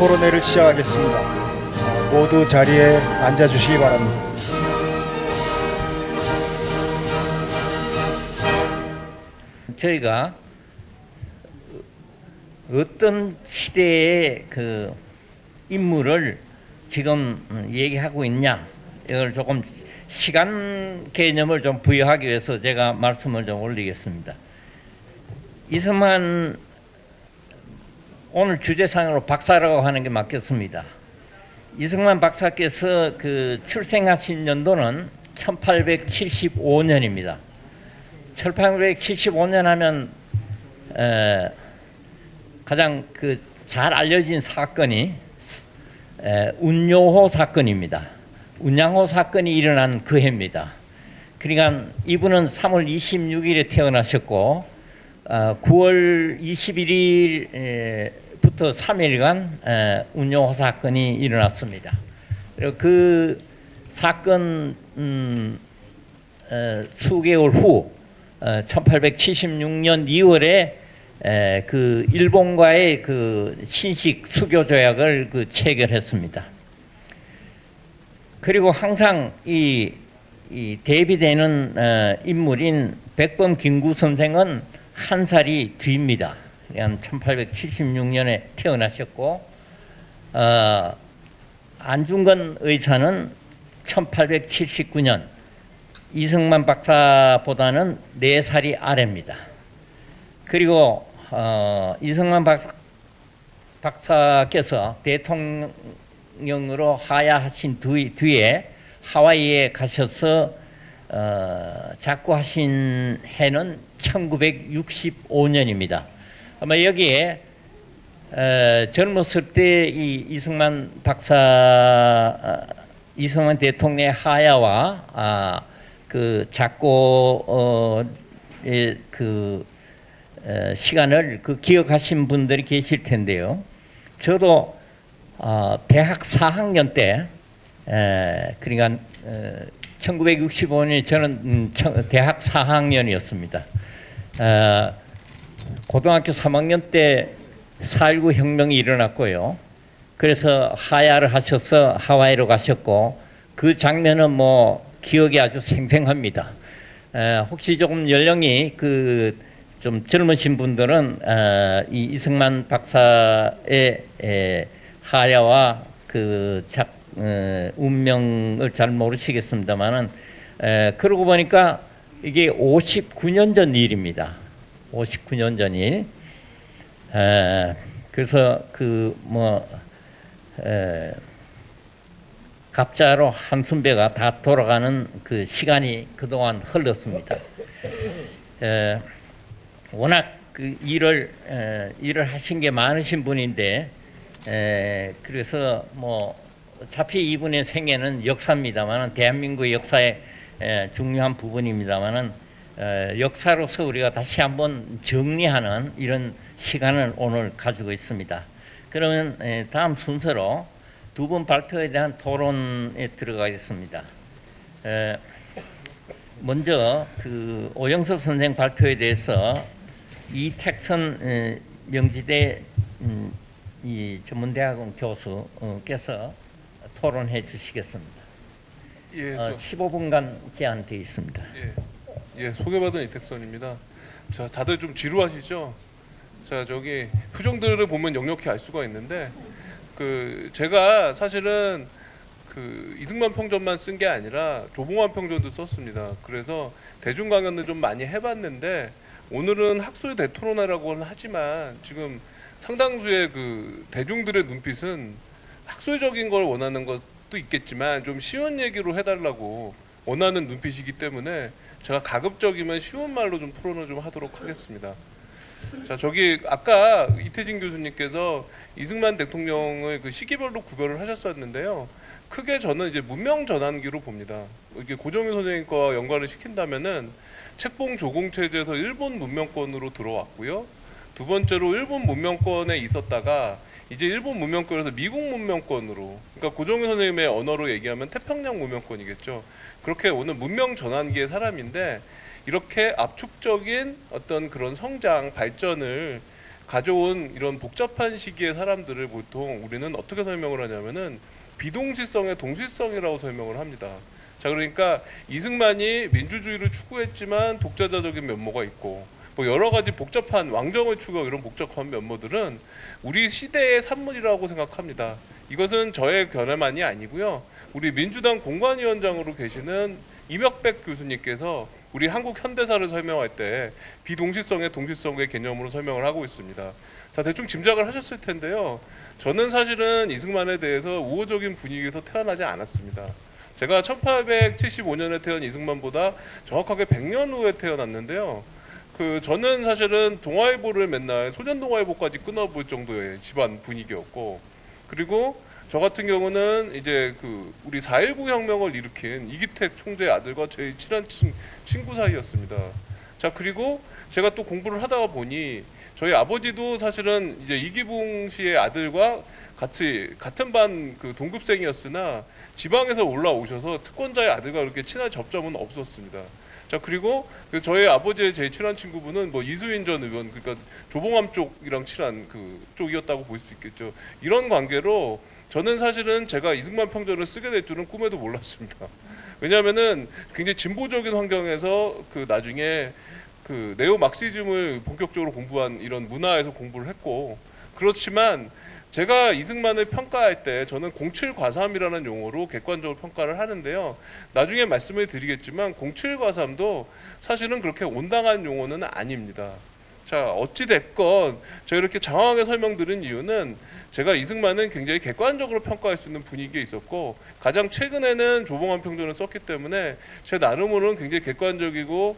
토론회를 시작하겠습니다. 모두 자리에 앉아주시기 바랍니다. 저희가 어떤 시대의 그 인물을 지금 얘기하고 있냐, 이걸 조금 시간 개념을 좀 부여하기 위해서 제가 말씀을 좀 올리겠습니다. 이승만, 오늘 주제상으로 박사라고 하는 게 맞겠습니다. 이승만 박사께서 그 출생하신 연도는 1875년입니다. 1875년 하면 가장 그 잘 알려진 사건이 운요호 사건입니다. 운양호 사건이 일어난 그 해입니다. 그러니까 이분은 3월 26일에 태어나셨고 9월 21일부터 3일간 운요호 사건이 일어났습니다. 그리고 그 사건 수개월 후 1876년 2월에 그 일본과의 그 신식 수교 조약을 그 체결했습니다. 그리고 항상 이 대비되는 인물인 백범 김구 선생은 한 살이 뒤입니다. 1876년에 태어나셨고 안중근 의사는 1879년 이승만 박사보다는 4살이 아래입니다. 그리고 이승만 박사께서 대통령으로 하야하신 뒤에 하와이에 가셔서 작고하신 해는 1965년입니다. 아마 여기에 젊었을 때 이 이승만 대통령의 하야와 그 작고의 그 시간을 그 기억하신 분들이 계실 텐데요. 저도 대학 4학년 때 그러니까 1965년에 저는 대학 4학년이었습니다. 고등학교 3학년 때 4.19 혁명이 일어났고요. 그래서 하야를 하셔서 하와이로 가셨고 그 장면은 뭐 기억이 아주 생생합니다. 혹시 조금 연령이 그 좀 젊으신 분들은 이 이승만 박사의 하야와 그 운명을 잘 모르시겠습니다만은 그러고 보니까 이게 59년 전 일입니다. 59년 전 일. 그래서 그 뭐 갑자로 한순배가 다 돌아가는 그 시간이 그동안 흘렀습니다. 워낙 그 일을 하신 게 많으신 분인데 그래서 뭐 어차피 이분의 생애는 역사입니다만은 대한민국 역사의 중요한 부분입니다만은 역사로서 우리가 다시 한번 정리하는 이런 시간을 오늘 가지고 있습니다. 그러면 다음 순서로 두 분 발표에 대한 토론에 들어가겠습니다. 먼저 그 오영섭 선생 발표에 대해서 이택천 명지대 이 전문대학원 교수께서 토론해 주시겠습니다. 예, 15분간 제한되어 있습니다. 예, 소개받은 이택선입니다. 자, 다들 좀 지루하시죠? 자, 저기 표정들을 보면 역력히 알 수가 있는데 그 제가 사실은 그 이승만 평전만 쓴 게 아니라 조봉환 평전도 썼습니다. 그래서 대중 강연을 좀 많이 해봤는데 오늘은 학술 대토론회라고는 하지만 지금 상당수의 그 대중들의 눈빛은 학술적인 걸 원하는 것도 있겠지만 좀 쉬운 얘기로 해달라고 원하는 눈빛이기 때문에 제가 가급적이면 쉬운 말로 좀 토론을 좀 하도록 하겠습니다. 자, 저기 아까 이태진 교수님께서 이승만 대통령의 그 시기별로 구별을 하셨었는데요. 크게 저는 이제 문명 전환기로 봅니다. 이게 고정희 선생님과 연관을 시킨다면은 책봉 조공 체제에서 일본 문명권으로 들어왔고요. 두 번째로 일본 문명권에 있었다가 이제 일본 문명권에서 미국 문명권으로, 그러니까 고정희 선생님의 언어로 얘기하면 태평양 문명권이겠죠. 그렇게 오늘 문명 전환기의 사람인데 이렇게 압축적인 어떤 그런 성장 발전을 가져온 이런 복잡한 시기의 사람들을 보통 우리는 어떻게 설명을 하냐면은 비동시성의 동시성이라고 설명을 합니다. 자, 그러니까 이승만이 민주주의를 추구했지만 독자적인 면모가 있고 뭐 여러 가지 복잡한 왕정을 추구하고 이런 복잡한 면모들은 우리 시대의 산물이라고 생각합니다. 이것은 저의 견해만이 아니고요. 우리 민주당 공관위원장으로 계시는 이명백 교수님께서 우리 한국 현대사를 설명할 때 비동시성의 동시성의 개념으로 설명을 하고 있습니다. 자, 대충 짐작을 하셨을 텐데요. 저는 사실은 이승만에 대해서 우호적인 분위기에서 태어나지 않았습니다. 제가 1875년에 태어난 이승만보다 정확하게 100년 후에 태어났는데요. 저는 사실은 동아일보를 맨날 소년동아일보까지 끊어볼 정도의 집안 분위기였고, 그리고 저 같은 경우는 이제 우리 4.19 혁명을 일으킨 이기택 총재의 아들과 제일 친한 친구 사이였습니다. 자, 그리고 제가 또 공부를 하다가 보니 저희 아버지도 사실은 이제 이기붕 씨의 아들과 같은 반 동급생이었으나 지방에서 올라오셔서 특권자의 아들과 그렇게 친한 접점은 없었습니다. 자, 그리고 저희 아버지의 제일 친한 친구분은 뭐 이수인 전 의원, 그러니까 조봉암 쪽이랑 친한 쪽이었다고 볼 수 있겠죠. 이런 관계로 저는 사실은 제가 이승만 평전을 쓰게 될 줄은 꿈에도 몰랐습니다. 왜냐하면은 굉장히 진보적인 환경에서 나중에 네오 막시즘을 본격적으로 공부한 이런 문화에서 공부를 했고, 그렇지만 제가 이승만을 평가할 때 저는 07과삼이라는 용어로 객관적으로 평가를 하는데요. 나중에 말씀을 드리겠지만 07과삼도 사실은 그렇게 온당한 용어는 아닙니다. 자, 어찌 됐건 제가 이렇게 장황하게 설명드린 이유는 제가 이승만은 굉장히 객관적으로 평가할 수 있는 분위기에 있었고, 가장 최근에는 조봉암 평전을 썼기 때문에 제 나름으로는 굉장히 객관적이고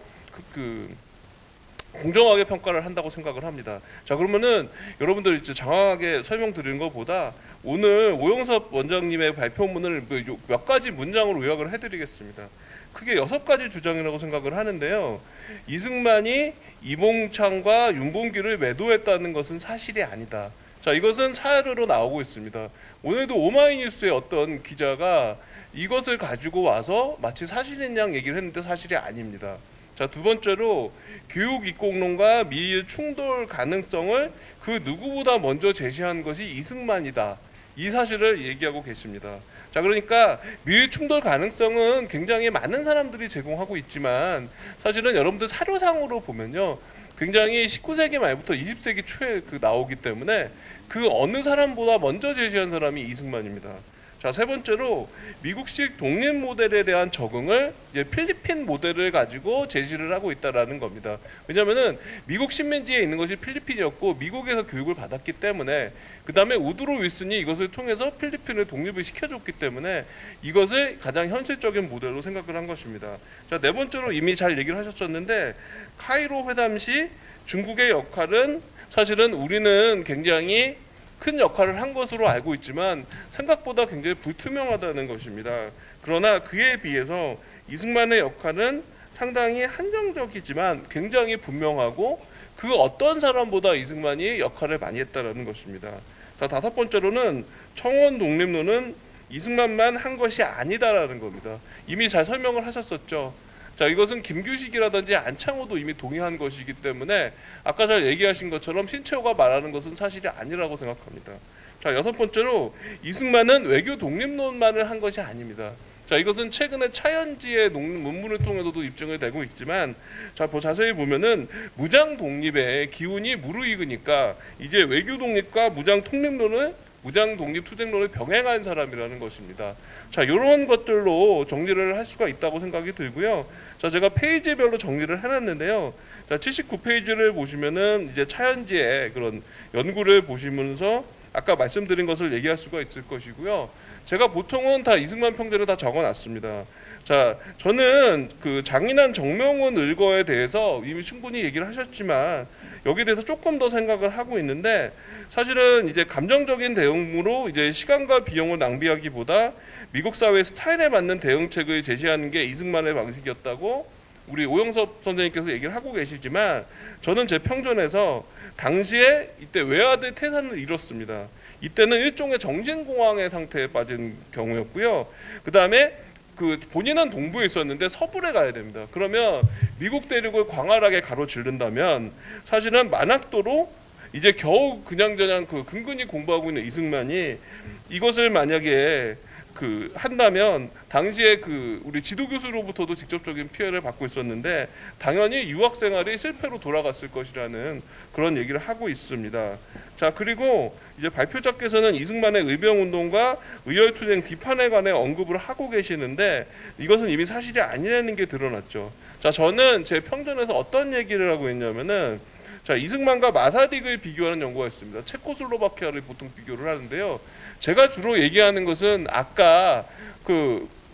공정하게 평가를 한다고 생각을 합니다. 자, 그러면은 여러분들 이제 장황하게 설명드리는 것보다 오늘 오영섭 원장님의 발표문을 몇 가지 문장으로 요약을 해드리겠습니다. 크게 6가지 주장이라고 생각을 하는데요. 이승만이 이봉창과 윤봉길을 매도했다는 것은 사실이 아니다. 자, 이것은 사료로 나오고 있습니다. 오늘도 오마이뉴스의 어떤 기자가 이것을 가지고 와서 마치 사실인 양 얘기를 했는데 사실이 아닙니다. 자, 두 번째로 교육 이공론과 미일 충돌 가능성을 그 누구보다 먼저 제시한 것이 이승만이다. 이 사실을 얘기하고 계십니다. 자, 그러니까 미일 충돌 가능성은 굉장히 많은 사람들이 제공하고 있지만 사실은 여러분들 사료상으로 보면요, 굉장히 19세기 말부터 20세기 초에 나오기 때문에 그 어느 사람보다 먼저 제시한 사람이 이승만입니다. 자, 세 번째로 미국식 독립 모델에 대한 적응을 이제 필리핀 모델을 가지고 제시를 하고 있다라는 겁니다. 왜냐하면은 미국 식민지에 있는 것이 필리핀이었고 미국에서 교육을 받았기 때문에, 그 다음에 우드로 윌슨이 이것을 통해서 필리핀을 독립을 시켜줬기 때문에 이것을 가장 현실적인 모델로 생각을 한 것입니다. 자, 네 번째로 이미 잘 얘기를 하셨었는데, 카이로 회담 시 중국의 역할은 사실은 우리는 굉장히 큰 역할을 한 것으로 알고 있지만 생각보다 굉장히 불투명하다는 것입니다. 그러나 그에 비해서 이승만의 역할은 상당히 한정적이지만 굉장히 분명하고 그 어떤 사람보다 이승만이 역할을 많이 했다는 것입니다. 자, 다섯 번째로는 청원 독립론은 이승만만 한 것이 아니다라는 겁니다. 이미 잘 설명을 하셨었죠. 자, 이것은 김규식이라든지 안창호도 이미 동의한 것이기 때문에 아까 잘 얘기하신 것처럼 신채호가 말하는 것은 사실이 아니라고 생각합니다. 자, 여섯 번째로 이승만은 외교 독립론만을 한 것이 아닙니다. 자, 이것은 최근에 차현지의 논문을 통해서도 입증이 되고 있지만, 자, 자세히 보면은 무장 독립의 기운이 무르익으니까 이제 외교 독립과 무장 독립 투쟁론을 병행한 사람이라는 것입니다. 자, 이런 것들로 정리를 할 수가 있다고 생각이 들고요. 자, 제가 페이지별로 정리를 해놨는데요. 자, 79페이지를 보시면은 이제 차현지의 그런 연구를 보시면서 아까 말씀드린 것을 얘기할 수가 있을 것이고요. 제가 보통은 다 이승만 평전을 다 적어놨습니다. 자, 저는 장인한 정명훈 을거에 대해서 이미 충분히 얘기를 하셨지만 여기에 대해서 조금 더 생각을 하고 있는데, 사실은 이제 감정적인 대응으로 이제 시간과 비용을 낭비하기보다 미국 사회의 스타일에 맞는 대응책을 제시하는 게 이승만의 방식이었다고 우리 오영섭 선생님께서 얘기를 하고 계시지만, 저는 제 평전에서 당시에 이때 외아들 태산을 이뤘습니다. 이때는 일종의 정신공황의 상태에 빠진 경우였고요. 그 다음에 본인은 동부에 있었는데 서부에 가야 됩니다. 그러면 미국 대륙을 광활하게 가로지른다면 사실은 만학도로 이제 겨우 그냥저냥 그 근근히 공부하고 있는 이승만이 이것을 만약에 그 한다면 당시에 그 우리 지도교수로부터도 직접적인 피해를 받고 있었는데 당연히 유학 생활이 실패로 돌아갔을 것이라는 그런 얘기를 하고 있습니다. 자, 그리고 이제 발표자께서는 이승만의 의병운동과 의열투쟁 비판에 관해 언급을 하고 계시는데 이것은 이미 사실이 아니라는 게 드러났죠. 자, 저는 제 평전에서 어떤 얘기를 하고 있냐면은 자, 이승만과 마사릭을 비교하는 연구가 있습니다. 체코슬로바키아를 보통 비교를 하는데요. 제가 주로 얘기하는 것은 아까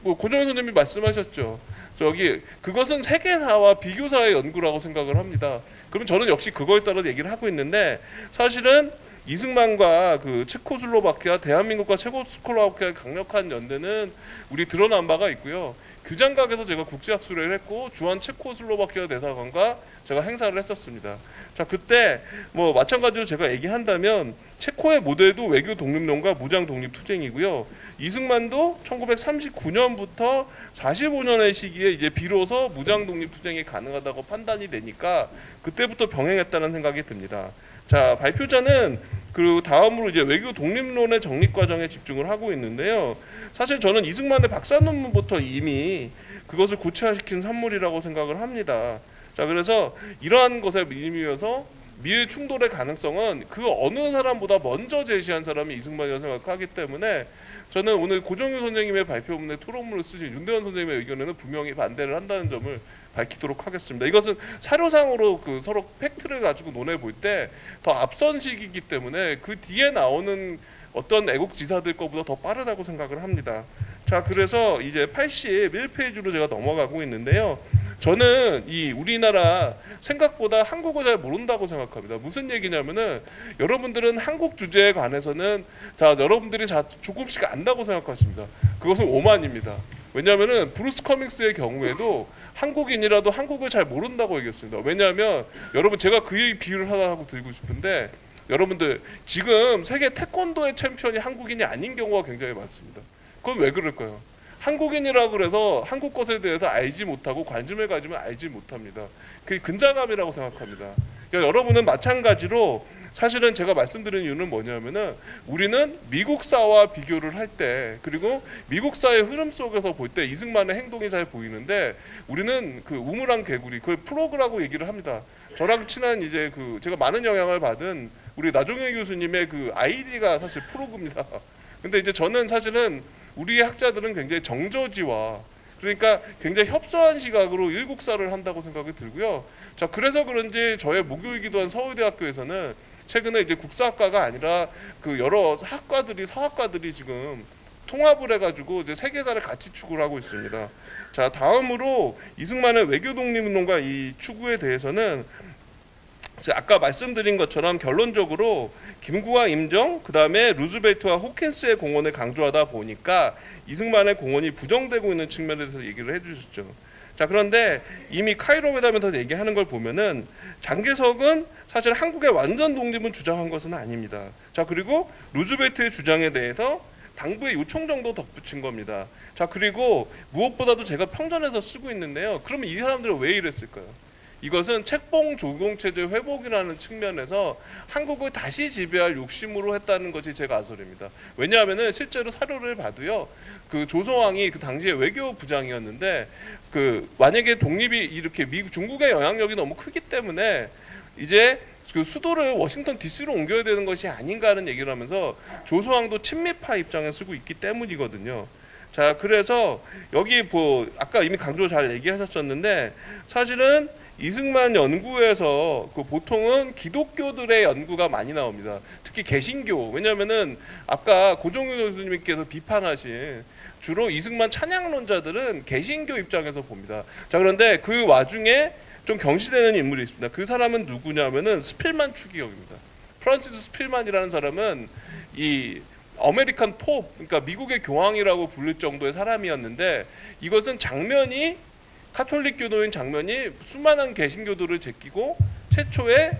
뭐 고정현 선생님이 말씀하셨죠. 저기 그것은 세계사와 비교사의 연구라고 생각을 합니다. 그럼 저는 역시 그거에 따라 얘기를 하고 있는데 사실은 이승만과 그 체코슬로바키아, 대한민국과 체코슬로바키아의 강력한 연대는 우리 드러난 바가 있고요. 규장각에서 제가 국제학술회를 했고 주한 체코슬로바키아 대사관과 제가 행사를 했었습니다. 자, 그때 뭐 마찬가지로 제가 얘기한다면 체코의 모델도 외교 독립론과 무장 독립투쟁이고요. 이승만도 1939년부터 45년의 시기에 이제 비로소 무장 독립투쟁이 가능하다고 판단이 되니까 그때부터 병행했다는 생각이 듭니다. 자, 발표자는 그리고 다음으로 이제 외교 독립론의 정립 과정에 집중을 하고 있는데요. 사실 저는 이승만의 박사 논문부터 이미 그것을 구체화시킨 산물이라고 생각을 합니다. 자, 그래서 이러한 것에 의미에서 미일 충돌의 가능성은 그 어느 사람보다 먼저 제시한 사람이 이승만이라고 생각하기 때문에 저는 오늘 고정유 선생님의 발표문에 토론문을 쓰신 윤대원 선생님의 의견에는 분명히 반대를 한다는 점을 밝히도록 하겠습니다. 이것은 사료상으로 그 서로 팩트를 가지고 논해 볼 때 더 앞선 시기이기 때문에 그 뒤에 나오는 어떤 애국지사들 거보다 더 빠르다고 생각을 합니다. 자, 그래서 이제 81페이지로 제가 넘어가고 있는데요. 저는 이 우리나라 생각보다 한국어 잘 모른다고 생각합니다. 무슨 얘기냐면은 여러분들은 한국 주제에 관해서는 자, 여러분들이 조금씩 안다고 생각하십니다. 그것은 오만입니다. 왜냐하면은 브루스 커밍스의 경우에도 한국인이라도 한국을 잘 모른다고 얘기했습니다. 왜냐하면 여러분 제가 그 얘기 비유를 하고 드리고 싶은데 여러분들 지금 세계 태권도의 챔피언이 한국인이 아닌 경우가 굉장히 많습니다. 그건 왜 그럴까요? 한국인이라고 그래서 한국 것에 대해서 알지 못하고 관심을 가지면 알지 못합니다. 그게 근자감이라고 생각합니다. 그러니까 여러분은 마찬가지로 사실은 제가 말씀드린 이유는 뭐냐면은 우리는 미국사와 비교를 할 때 그리고 미국사의 흐름 속에서 볼 때 이승만의 행동이 잘 보이는데 우리는 그 우물안 개구리 그걸 프로그라고 얘기를 합니다. 저랑 친한 이제 그 제가 많은 영향을 받은 우리 나종현 교수님의 그 아이디가 사실 프로그입니다. 근데 이제 저는 사실은 우리의 학자들은 굉장히 정저지와 그러니까 굉장히 협소한 시각으로 일국사를 한다고 생각이 들고요. 자, 그래서 그런지 저의 모교이기도 한 서울대학교에서는 최근에 이제 국사학과가 아니라 그 여러 학과들이 서학과들이 지금 통합을 해가지고 이제 세계사를 같이 추구를 하고 있습니다. 자, 다음으로 이승만의 외교 독립론과 이 추구에 대해서는 아까 말씀드린 것처럼 결론적으로 김구와 임정, 그 다음에 루즈벨트와 호킨스의 공헌을 강조하다 보니까 이승만의 공헌이 부정되고 있는 측면에 대해서 얘기를 해주셨죠. 자, 그런데 이미 카이로 회담에서 얘기하는 걸 보면은 장개석은 사실 한국의 완전 독립은 주장한 것은 아닙니다. 자, 그리고 루즈벨트의 주장에 대해서 당부의 요청 정도 덧붙인 겁니다. 자, 그리고 무엇보다도 제가 평전에서 쓰고 있는데요. 그러면 이 사람들은 왜 이랬을까요? 이것은 책봉 조공체제 회복이라는 측면에서 한국을 다시 지배할 욕심으로 했다는 것이 제 가설입니다. 왜냐하면은 실제로 사료를 봐도요, 그 조선왕이 그 당시에 외교부장이었는데 그 만약에 독립이 이렇게 중국의 영향력이 너무 크기 때문에 이제 그 수도를 워싱턴 DC로 옮겨야 되는 것이 아닌가 하는 얘기를 하면서 조선왕도 친미파 입장에 쓰고 있기 때문이거든요. 자, 그래서 여기 뭐 아까 이미 강조 잘 얘기하셨었는데 사실은 이승만 연구에서 그 보통은 기독교들의 연구가 많이 나옵니다. 특히 개신교. 왜냐하면은 아까 고종유 교수님께서 비판하신 주로 이승만 찬양론자들은 개신교 입장에서 봅니다. 자, 그런데 그 와중에 좀 경시되는 인물이 있습니다. 그 사람은 누구냐면은 스필만 추기경입니다. 프란시스 스필만이라는 사람은 이 아메리칸 팝, 그러니까 미국의 교황이라고 부를 정도의 사람이었는데 이것은 장면이 카톨릭 교도인 장면이 수많은 개신교도를 제끼고 최초의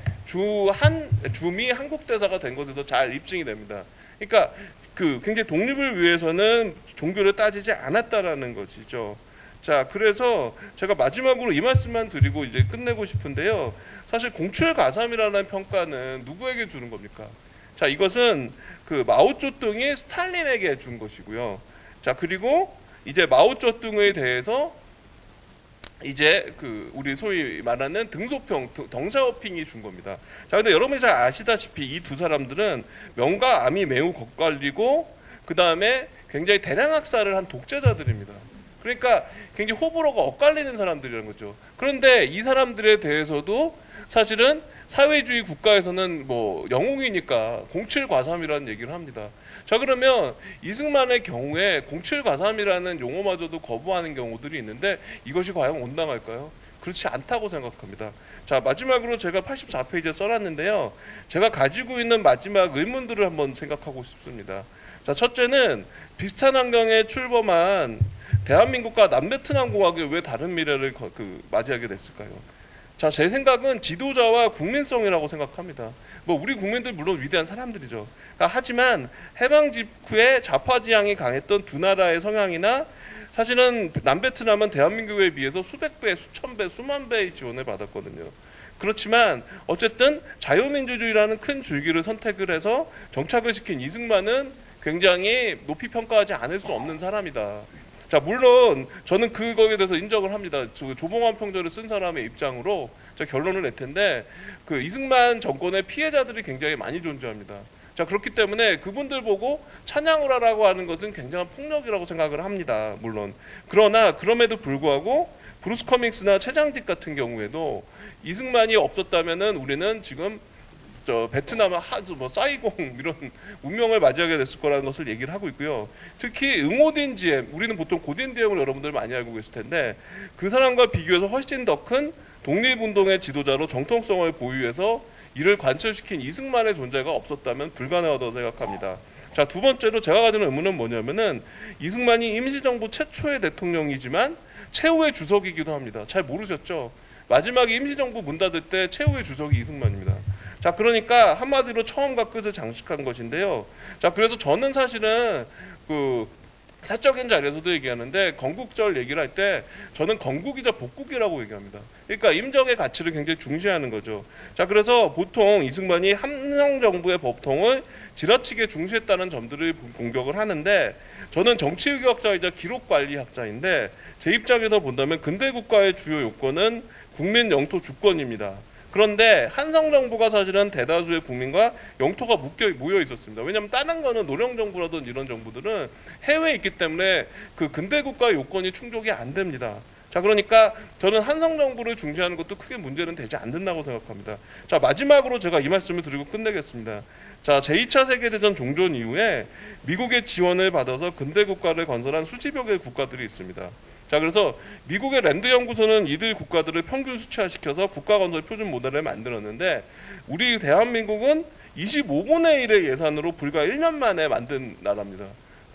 주미 한국 대사가 된 것에서 잘 입증이 됩니다. 그러니까 그 굉장히 독립을 위해서는 종교를 따지지 않았다라는 것이죠. 자, 그래서 제가 마지막으로 이 말씀만 드리고 이제 끝내고 싶은데요. 사실 공출가삼이라는 평가는 누구에게 주는 겁니까? 자, 이것은 그 마오쩌둥이 스탈린에게 준 것이고요. 자, 그리고 이제 마오쩌둥에 대해서 이제 그 우리 소위 말하는 등소평, 덩샤오핑이 준 겁니다. 자, 근데 여러분이 잘 아시다시피 이 두 사람들은 명과 암이 매우 겉갈리고 그 다음에 굉장히 대량학살을 한 독재자들입니다. 그러니까 굉장히 호불호가 엇갈리는 사람들이라는 거죠. 그런데 이 사람들에 대해서도 사실은 사회주의 국가에서는 뭐 영웅이니까 공칠과삼이라는 얘기를 합니다. 자, 그러면 이승만의 경우에 공칠과삼이라는 용어마저도 거부하는 경우들이 있는데 이것이 과연 온당할까요? 그렇지 않다고 생각합니다. 자, 마지막으로 제가 84페이지에 써놨는데요. 제가 가지고 있는 마지막 의문들을 한번 생각하고 싶습니다. 자, 첫째는 비슷한 환경에 출범한 대한민국과 남베트남 공화국이 왜 다른 미래를 맞이하게 됐을까요? 자, 제 생각은 지도자와 국민성이라고 생각합니다. 뭐 우리 국민들 물론 위대한 사람들이죠. 하지만 해방 직후에 좌파 지향이 강했던 두 나라의 성향이나 사실은 남베트남은 대한민국에 비해서 수백 배, 수천 배, 수만 배의 지원을 받았거든요. 그렇지만 어쨌든 자유민주주의라는 큰 줄기를 선택을 해서 정착을 시킨 이승만은 굉장히 높이 평가하지 않을 수 없는 사람이다. 자, 물론 저는 그거에 대해서 인정을 합니다. 조봉환 평전을 쓴 사람의 입장으로 제가 결론을 낼 텐데 그 이승만 정권의 피해자들이 굉장히 많이 존재합니다. 자, 그렇기 때문에 그분들 보고 찬양을 하라고 하는 것은 굉장한 폭력이라고 생각을 합니다. 물론 그러나 그럼에도 불구하고 브루스 커밍스나 최장집 같은 경우에도 이승만이 없었다면은 우리는 지금 베트남 뭐 사이공 이런 운명을 맞이하게 됐을 거라는 것을 얘기를 하고 있고요. 특히 응오딘지엠, 우리는 보통 고딘디엠을 여러분들 많이 알고 계실 텐데 그 사람과 비교해서 훨씬 더 큰 독립운동의 지도자로 정통성을 보유해서 이를 관철시킨 이승만의 존재가 없었다면 불가능하다고 생각합니다. 자, 두 번째로 제가 가지는 의문은 뭐냐면은 이승만이 임시정부 최초의 대통령이지만 최후의 주석이기도 합니다. 잘 모르셨죠? 마지막에 임시정부 문 닫을 때 최후의 주석이 이승만입니다. 자, 그러니까 한마디로 처음과 끝을 장식한 것인데요. 자, 그래서 저는 사실은 그 사적인 자리에서도 얘기하는데 건국절 얘기를 할 때 저는 건국이자 복국이라고 얘기합니다. 그러니까 임정의 가치를 굉장히 중시하는 거죠. 자, 그래서 보통 이승만이 함정정부의 법통을 지나치게 중시했다는 점들을 공격을 하는데 저는 정치의학자이자 기록관리학자인데 제 입장에서 본다면 근대국가의 주요 요건은 국민 영토 주권입니다. 그런데 한성정부가 사실은 대다수의 국민과 영토가 모여 있었습니다. 왜냐하면 다른 거는 노령정부라든 이런 정부들은 해외에 있기 때문에 그 근대국가의 요건이 충족이 안 됩니다. 자, 그러니까 저는 한성정부를 중시하는 것도 크게 문제는 되지 않는다고 생각합니다. 자, 마지막으로 제가 이 말씀을 드리고 끝내겠습니다. 자, 제2차 세계대전 종전 이후에 미국의 지원을 받아서 근대국가를 건설한 수십여 개의 국가들이 있습니다. 자, 그래서 미국의 랜드 연구소는 이들 국가들을 평균 수치화시켜서 국가건설 표준 모델을 만들었는데 우리 대한민국은 25분의 1의 예산으로 불과 1년 만에 만든 나라입니다.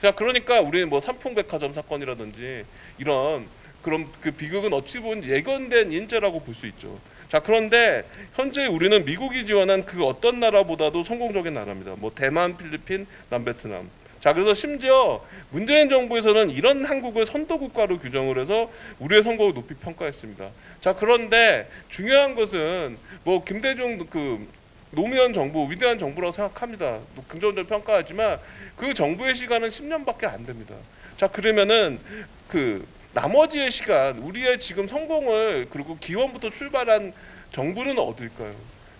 자, 그러니까 우리는 뭐 삼풍백화점 사건이라든지 이런 그런 그 비극은 어찌 보면 예견된 인재라고 볼 수 있죠. 자, 그런데 현재 우리는 미국이 지원한 그 어떤 나라보다도 성공적인 나라입니다. 뭐 대만, 필리핀, 남베트남. 자, 그래서 심지어 문재인 정부에서는 이런 한국을 선도국가로 규정을 해서 우리의 성공을 높이 평가했습니다. 자, 그런데 중요한 것은 뭐 김대중 그 노무현 정부 위대한 정부라고 생각합니다. 긍정적으로 평가하지만 그 정부의 시간은 10년밖에 안 됩니다. 자, 그러면은 그 나머지의 시간 우리의 지금 성공을 그리고 기원부터 출발한 정부는 어딜까요?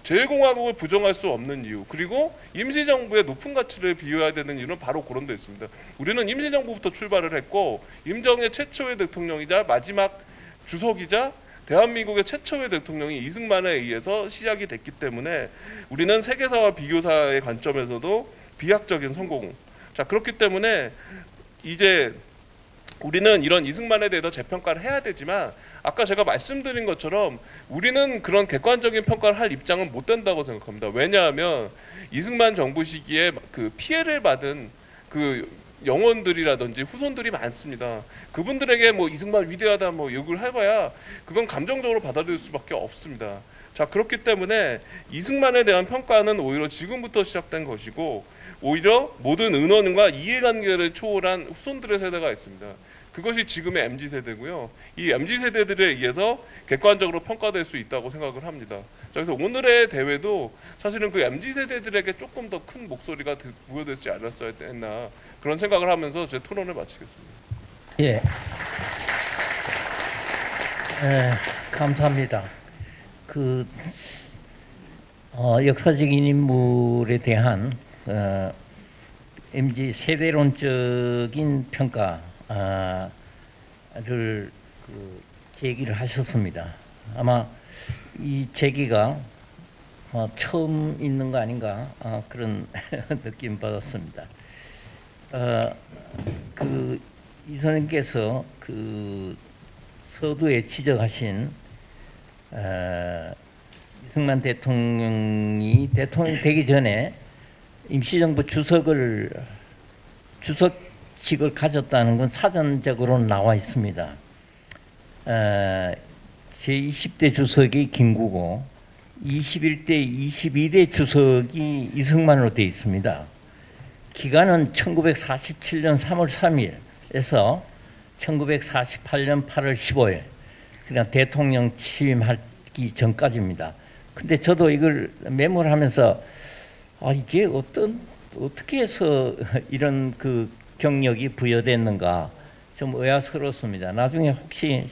제1공화국을 부정할 수 없는 이유, 그리고 임시정부의 높은 가치를 비유해야 되는 이유는 바로 그런 데 있습니다. 우리는 임시정부부터 출발을 했고 임정의 최초의 대통령이자 마지막 주석이자 대한민국의 최초의 대통령이 이승만에 의해서 시작이 됐기 때문에 우리는 세계사와 비교사의 관점에서도 비약적인 성공. 자, 그렇기 때문에 이제 우리는 이런 이승만에 대해서 재평가를 해야 되지만 아까 제가 말씀드린 것처럼 우리는 그런 객관적인 평가를 할 입장은 못 된다고 생각합니다. 왜냐하면 이승만 정부 시기에 그 피해를 받은 그 영혼들이라든지 후손들이 많습니다. 그분들에게 뭐 이승만 위대하다 뭐 욕을 해봐야 그건 감정적으로 받아들일 수밖에 없습니다. 자, 그렇기 때문에 이승만에 대한 평가는 오히려 지금부터 시작된 것이고 오히려 모든 은원과 이해관계를 초월한 후손들의 세대가 있습니다. 그것이 지금의 MZ 세대고요. 이 MZ 세대들에 의해서 객관적으로 평가될 수 있다고 생각을 합니다. 그래서 오늘의 대회도 사실은 그 MZ 세대들에게 조금 더 큰 목소리가 부여되지 않았어야 했나 그런 생각을 하면서 제 토론을 마치겠습니다. 예. 감사합니다. 그 역사적인 인물에 대한 MZ 세대론적인 평가를 제기를 하셨습니다. 아마 이 제기가 처음 있는 거 아닌가 그런 느낌 받았습니다. 그 이 선생님께서 그 서두에 지적하신 이승만 대통령이 대통령이 되기 전에 임시정부 주석직을 가졌다는 건 사전적으로 나와 있습니다. 제20대 주석이 김구고 21대, 22대 주석이 이승만으로 되어 있습니다. 기간은 1947년 3월 3일에서 1948년 8월 15일, 그냥 대통령 취임하기 전까지입니다. 근데 저도 이걸 메모를 하면서 이게 어떻게 해서 이런 그 경력이 부여됐는가 좀 의아스럽습니다. 나중에 혹시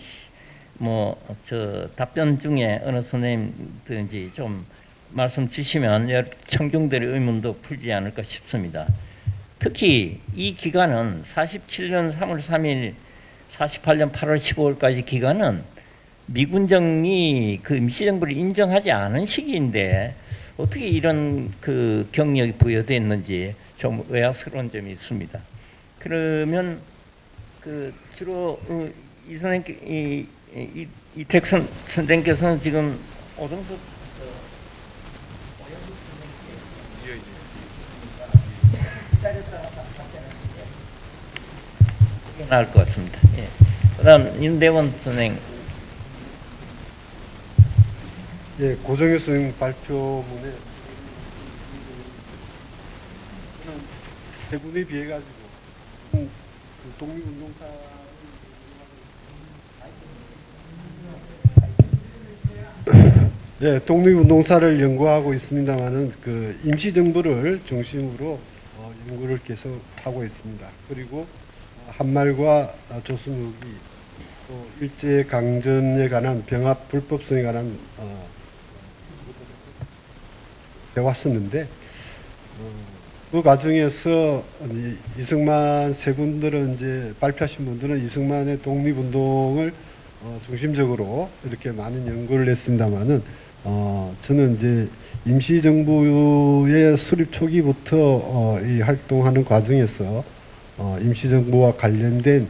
뭐 저 답변 중에 어느 선생님든지 좀 말씀 주시면 청중들의 의문도 풀지 않을까 싶습니다. 특히 이 기간은 47년 3월 3일, 48년 8월 15일까지 기간은 미군정이 그 임시정부를 인정하지 않은 시기인데 어떻게 이런 그 경력이 부여됐는지 좀 의아스러운 점이 있습니다. 그러면 그 주로 이 선생님 이택선 선생님께서는 지금 오동석 나을 것 같습니다. 예. 그다음 윤대원 선생. 예, 고정효 선생 발표문에 대부분에 비해 가지고 그 독립운동사 예, 독립운동사를 연구하고 있습니다만은 그 임시정부를 중심으로 연구를 계속 하고 있습니다. 그리고 한말과 조선 후기 또 일제강점에 관한 병합 불법성에 관한 배웠었는데 그 과정에서 이승만 세 분들은 이제 발표하신 분들은 이승만의 독립운동을 중심적으로 이렇게 많은 연구를 했습니다만은 저는 이제 임시정부의 수립 초기부터 이 활동하는 과정에서 임시정부와 관련된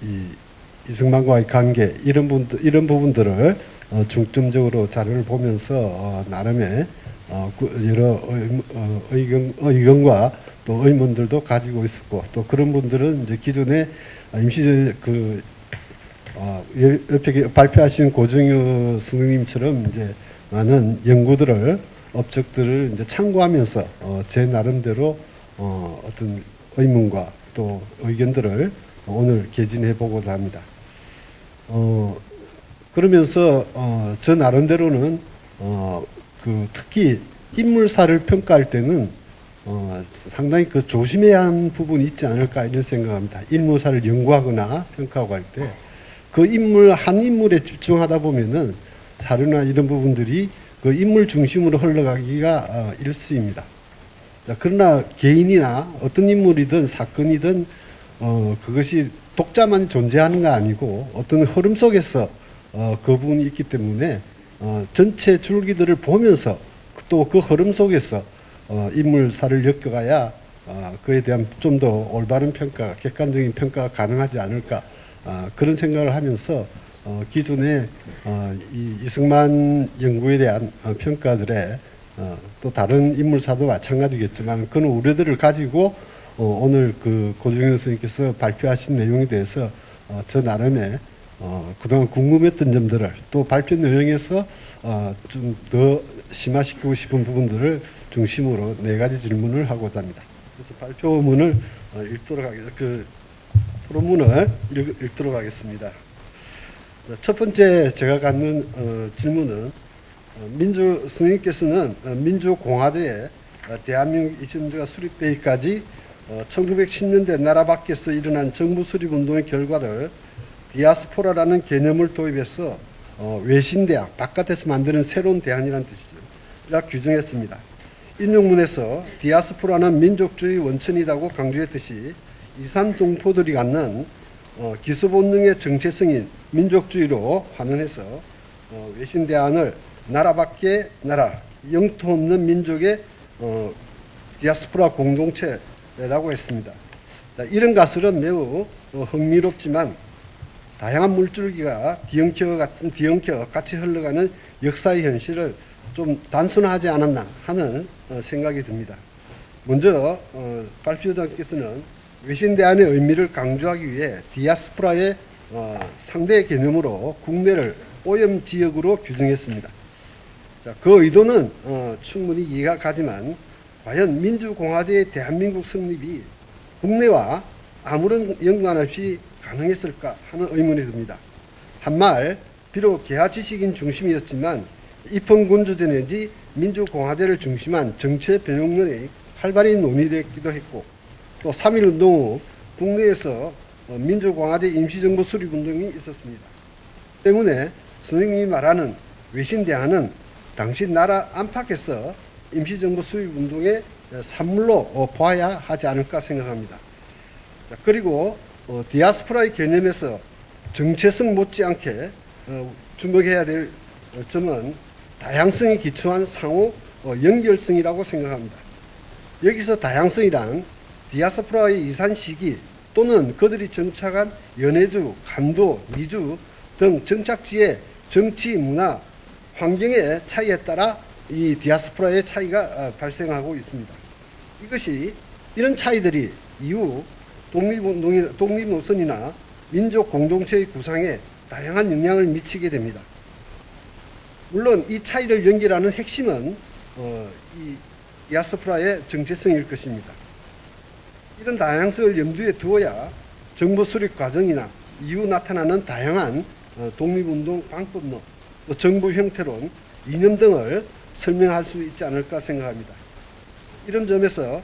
이 이승만과의 관계 이런 부분들을 중점적으로 자료를 보면서 나름의 여러 의견과 또 의문들도 가지고 있었고 또 그런 분들은 이제 기존에 옆에 발표하신 고정효 선생님처럼 이제 많은 연구들을 업적들을 이제 참고하면서 제 나름대로 어떤 의문과 또 의견들을 오늘 개진해 보고자 합니다. 그러면서 저 나름대로는 그 특히 인물사를 평가할 때는 상당히 그 조심해야 하는 부분이 있지 않을까 이런 생각합니다. 인물사를 연구하거나 평가하고 할 때 그 인물 한 인물에 집중하다 보면은 사료나 이런 부분들이 그 인물 중심으로 흘러가기가 일수입니다. 그러나 개인이나 어떤 인물이든 사건이든 그것이 독자만 존재하는 거 아니고 어떤 흐름 속에서 그 부분이 있기 때문에 전체 줄기들을 보면서 또 그 흐름 속에서 인물사를 엮어가야 그에 대한 좀 더 올바른 평가, 객관적인 평가가 가능하지 않을까 그런 생각을 하면서 기존에 이 이승만 연구에 대한 평가들에 또 다른 인물사도 마찬가지겠지만 그런 우려들을 가지고 오늘 그 고정효 선생님께서 발표하신 내용에 대해서 저 나름의 그동안 궁금했던 점들을 또 발표 내용에서 좀 더 심화시키고 싶은 부분들을 중심으로 4가지 질문을 하고자 합니다. 그래서 발표문을 읽도록 하겠습니다. 토론문을 읽도록 하겠습니다. 첫 번째 제가 갖는 질문은 스님께서는 민주공화대에 대한민국 이전제가 수립되기까지 1910년대 나라 밖에서 일어난 정부 수립운동의 결과를 디아스포라라는 개념을 도입해서 외신대학, 바깥에서 만드는 새로운 대안이라는 뜻이죠. 이렇게 규정했습니다. 인용문에서 디아스포라는 민족주의 원천이라고 강조했듯이 이산동포들이 갖는 기소본능의 정체성인 민족주의로 환원해서 외신대안을 나라 밖의 나라, 영토 없는 민족의 디아스포라 공동체라고 했습니다. 이런 가설은 매우 흥미롭지만 다양한 물줄기가 뒤엉켜 같이 흘러가는 역사의 현실을 좀 단순하지 않았나 하는 생각이 듭니다. 먼저 발표자께서는 외신대안의 의미를 강조하기 위해 디아스포라의 상대 개념으로 국내를 오염지역으로 규정했습니다. 자, 그 의도는 충분히 이해가 가지만 과연 민주공화제의 대한민국 성립이 국내와 아무런 연관 없이 가능했을까 하는 의문이 듭니다. 한말 비록 개화 지식인 중심이었지만 입헌군주제 내지 민주공화제를 중심한 정체 변형론이 활발히 논의되기도 했고 또 3.1운동 후 국내에서 민주공화제 임시정부 수립운동이 있었습니다. 때문에 선생님이 말하는 외신대안은 당시 나라 안팎에서 임시정부 수립운동의 산물로 봐야 하지 않을까 생각합니다. 자, 그리고 디아스포라의 개념에서 정체성 못지않게 주목해야 될 점은 다양성에 기초한 상호 연결성이라고 생각합니다. 여기서 다양성이란 디아스포라의 이산 시기 또는 그들이 정착한 연해주, 간도, 미주 등 정착지의 정치, 문화, 환경의 차이에 따라 이 디아스포라의 차이가 발생하고 있습니다. 이런 차이들이 이후 독립노선이나 민족 공동체의 구상에 다양한 영향을 미치게 됩니다. 물론 이 차이를 연결하는 핵심은 이 디아스포라의 정체성일 것입니다. 이런 다양성을 염두에 두어야 정부 수립 과정이나 이후 나타나는 다양한 독립운동 방법론, 또 정부 형태론, 이념 등을 설명할 수 있지 않을까 생각합니다. 이런 점에서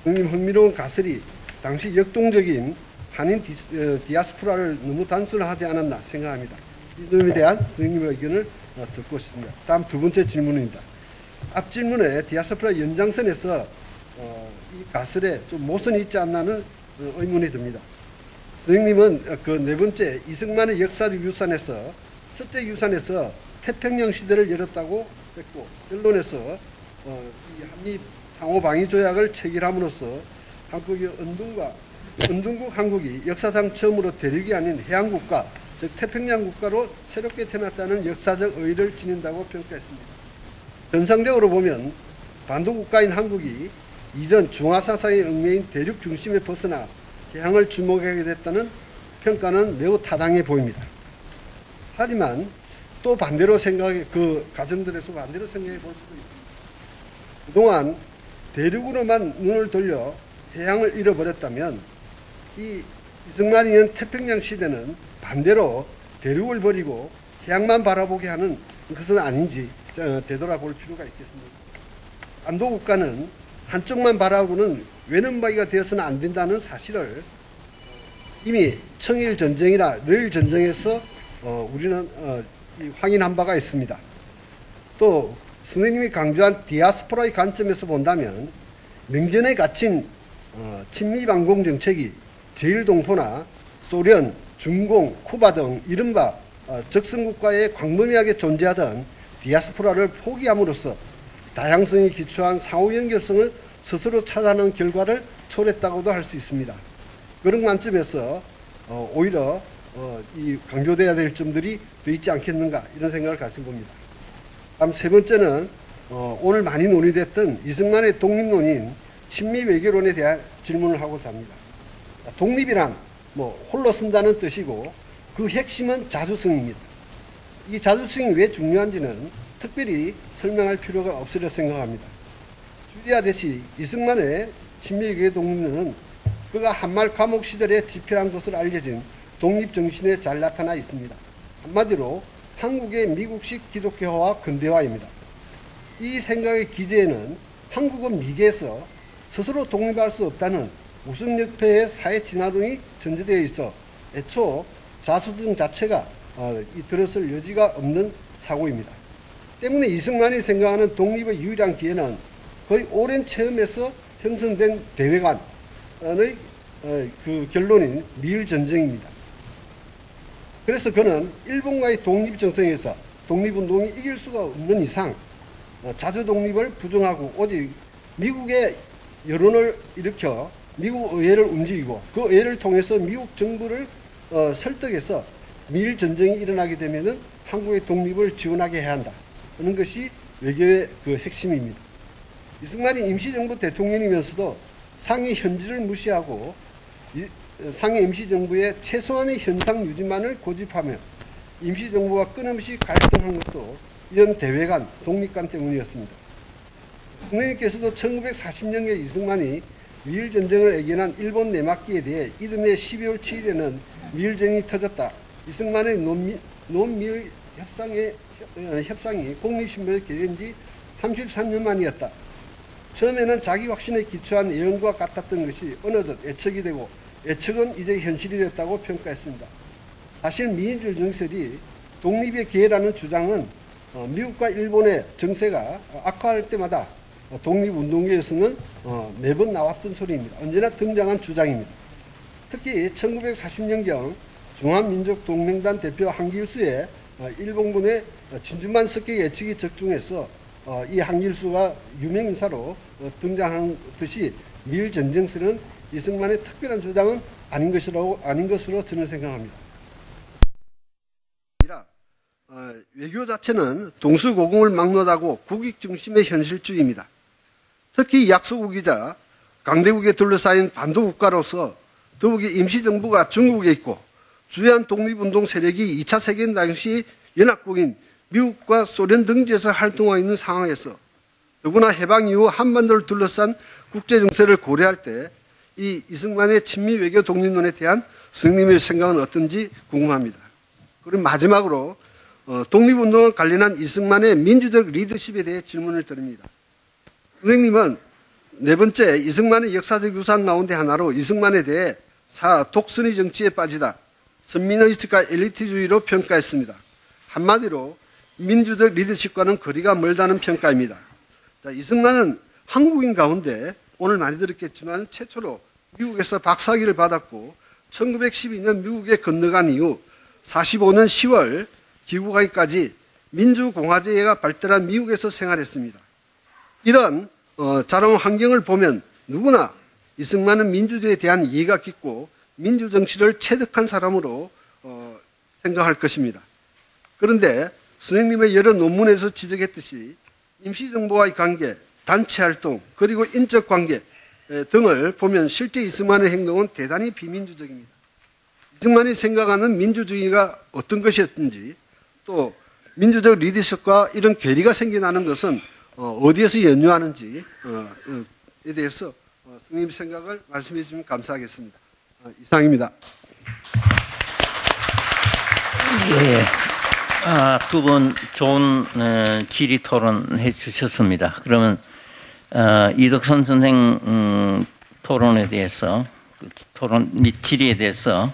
흥미로운 가설이 당시 역동적인 한인 디아스포라를 너무 단순하지 않았나 생각합니다. 이 점에 대한 선생님의 의견을 듣고 싶습니다. 다음 두 번째 질문입니다. 앞 질문에 디아스포라 연장선에서 이 가설에 좀 모순이 있지 않나는 의문이 듭니다. 선생님은 그 네 번째 이승만의 역사적 유산에서 첫째 유산에서 태평양 시대를 열었다고 했고 결론에서 이 한미 상호방위 조약을 체결함으로써 은둔국 한국이 역사상 처음으로 대륙이 아닌 해양국가 즉 태평양 국가로 새롭게 태어났다는 역사적 의의를 지닌다고 평가했습니다. 전상적으로 보면 반도국가인 한국이 이전 중화사상의 얽매인 대륙 중심에 벗어나 해양을 주목하게 됐다는 평가는 매우 타당해 보입니다. 하지만 또 반대로 그 가정들에서 반대로 생각해 볼 수도 있습니다. 그동안 대륙으로만 눈을 돌려 해양을 잃어버렸다면 이 이승만이 연 태평양 시대는 반대로 대륙을 버리고 해양만 바라보게 하는 것은 아닌지 되돌아볼 필요가 있겠습니다. 반도국가는 한쪽만 바라보는 외눈박이가 되어서는 안 된다는 사실을 이미 청일전쟁이나 러일전쟁에서 우리는 확인한 바가 있습니다. 또 선생님이 강조한 디아스포라의 관점에서 본다면 냉전에 갇힌 친미반공 정책이 제1동포나 소련, 중공, 쿠바 등 이른바 적성국가에 광범위하게 존재하던 디아스포라를 포기함으로써 다양성이 기초한 상호연결성을 스스로 찾아내는 결과를 초래했다고도 할 수 있습니다. 그런 관점에서 오히려 이 강조돼야 될 점들이 더 있지 않겠는가 이런 생각을 가지고 봅니다. 다음 세 번째는 오늘 많이 논의됐던 이승만의 독립론인 친미외교론에 대한 질문을 하고자 합니다. 독립이란 홀로 쓴다는 뜻이고 그 핵심은 자주성입니다. 이 자주성이 왜 중요한지는 특별히 설명할 필요가 없으려 생각합니다. 주의하듯이 이승만의 친미외교 독립론은 그가 한말 감옥 시절에 집필한 것으로 알려진 독립정신에 잘 나타나 있습니다. 한마디로 한국의 미국식 기독교화와 근대화입니다. 이 생각의 기제에는 한국은 미개에서 스스로 독립할 수 없다는 우승역패의 사회 진화론이 전제되어 있어 애초 자수성 자체가 들어설 여지가 없는 사고입니다. 때문에 이승만이 생각하는 독립의 유일한 기회는 거의 오랜 체험에서 형성된 대외관의 그 결론인 미일전쟁입니다. 그래서 그는 일본과의 독립정성에서 독립운동이 이길 수가 없는 이상 자주독립을 부정하고 오직 미국의 여론을 일으켜 미국 의회를 움직이고 그 의회를 통해서 미국 정부를 설득해서 미일전쟁이 일어나게 되면 한국의 독립을 지원하게 해야 한다 하는 것이 외교의 그 핵심입니다. 이승만이 임시정부 대통령이면서도 상해 현지를 무시하고 상해 임시정부의 최소한의 현상 유지만을 고집하며 임시정부와 끊임없이 갈등한 것도 이런 대외관, 독립관 때문이었습니다. 대통령님께서도 1940년에 이승만이 미일전쟁을 예견한 일본 내막기에 대해 이듬해 12월 7일에는 미일전이 터졌다. 이승만의 논미일 협상이 공립신문에 게재된 지 33년 만이었다. 처음에는 자기 확신에 기초한 예언과 같았던 것이 어느덧 예측이 되고 예측은 이제 현실이 됐다고 평가했습니다. 사실 미일 정설이 독립의 기회라는 주장은 미국과 일본의 정세가 악화할 때마다 독립운동계에서는 매번 나왔던 소리입니다. 언제나 등장한 주장입니다. 특히 1940년경 중화민족동맹단 대표 한길수의 일본군의 진주만 습격 예측이 적중해서 이 한길수가 유명인사로 등장한 듯이 미일전쟁설은 이승만의 특별한 주장은 아닌 것으로 저는 생각합니다. 외교 자체는 동서고금을 막론하고 국익 중심의 현실주의입니다. 특히 약소국이자 강대국에 둘러싸인 반도국가로서 더욱이 임시정부가 중국에 있고 주요한 독립운동 세력이 2차 세계대전 당시 연합국인 미국과 소련 등지에서 활동하고 있는 상황에서 더구나 해방 이후 한반도를 둘러싼 국제정세를 고려할 때 이 이승만의 친미 외교 독립론에 대한 선생님의 생각은 어떤지 궁금합니다. 그리고 마지막으로 독립운동과 관련한 이승만의 민주적 리더십에 대해 질문을 드립니다. 선생님은 네 번째 이승만의 역사적 유산 가운데 하나로 이승만에 대해 독선의 정치에 빠지다, 선민의식과 엘리트주의로 평가했습니다. 한마디로 민주적 리더십과는 거리가 멀다는 평가입니다. 자, 이승만은 한국인 가운데 오늘 많이 들었겠지만 최초로 미국에서 박사학위를 받았고 1912년 미국에 건너간 이후 45년 10월 귀국하기까지 민주공화제가 발달한 미국에서 생활했습니다. 이런 자라온 환경을 보면 누구나 이승만은 민주주의에 대한 이해가 깊고 민주정치를 체득한 사람으로 생각할 것입니다. 그런데 선생님의 여러 논문에서 지적했듯이 임시정부와의 관계, 단체활동, 그리고 인적관계 등을 보면 실제 이승만의 행동은 대단히 비민주적입니다. 이승만이 생각하는 민주주의가 어떤 것이었는지 또 민주적 리더십과 이런 괴리가 생겨나는 것은 어디에서 연유하는지에 대해서 선생님 생각을 말씀해 주시면 감사하겠습니다. 이상입니다. 예, 두 분 좋은 질의 토론해 주셨습니다. 그러면 이덕선 선생 토론에 대해서 토론 및 질의에 대해서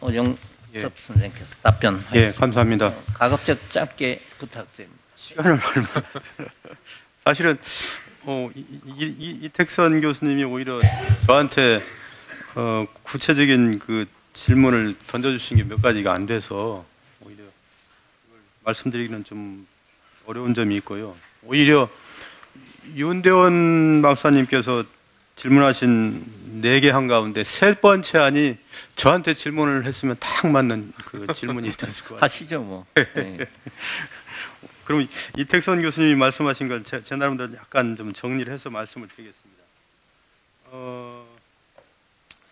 오정섭 선생께서 답변하겠습니다. 예, 감사합니다. 가급적 짧게 부탁드립니다. 시간을 얼마? 사실은 이택선 교수님이 오히려 저한테 구체적인 그 질문을 던져주신 게 몇 가지가 안 돼서 오히려 그걸 말씀드리기는 좀 어려운 점이 있고요. 오히려 윤대원 박사님께서 질문하신 4개 한 가운데 3번째 안이 저한테 질문을 했으면 딱 맞는 그 질문이 됐을 것 같아요. 하시죠, 뭐. 네. 그럼 이택선 교수님이 말씀하신 걸 제 나름대로 약간 좀 정리를 해서 말씀을 드리겠습니다.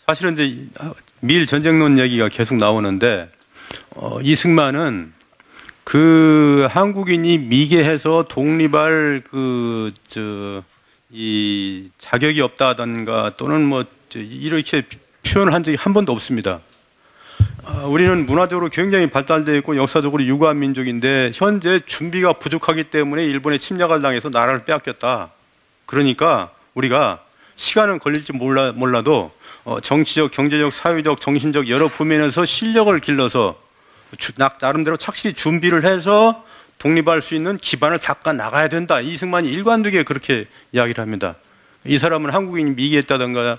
사실은 이제 미일 전쟁론 얘기가 계속 나오는데 이승만은 그 한국인이 미개해서 독립할 이 자격이 없다던가 또는 뭐 이렇게 표현을 한 적이 한 번도 없습니다. 우리는 문화적으로 굉장히 발달되어 있고 역사적으로 유구한 민족인데 현재 준비가 부족하기 때문에 일본의 침략을 당해서 나라를 빼앗겼다. 그러니까 우리가 시간은 걸릴지 몰라도 정치적, 경제적, 사회적, 정신적 여러 부면에서 실력을 길러서 나름대로 착실히 준비를 해서 독립할 수 있는 기반을 닦아 나가야 된다. 이승만이 일관되게 그렇게 이야기를 합니다. 이 사람은 한국인이 미개했다든가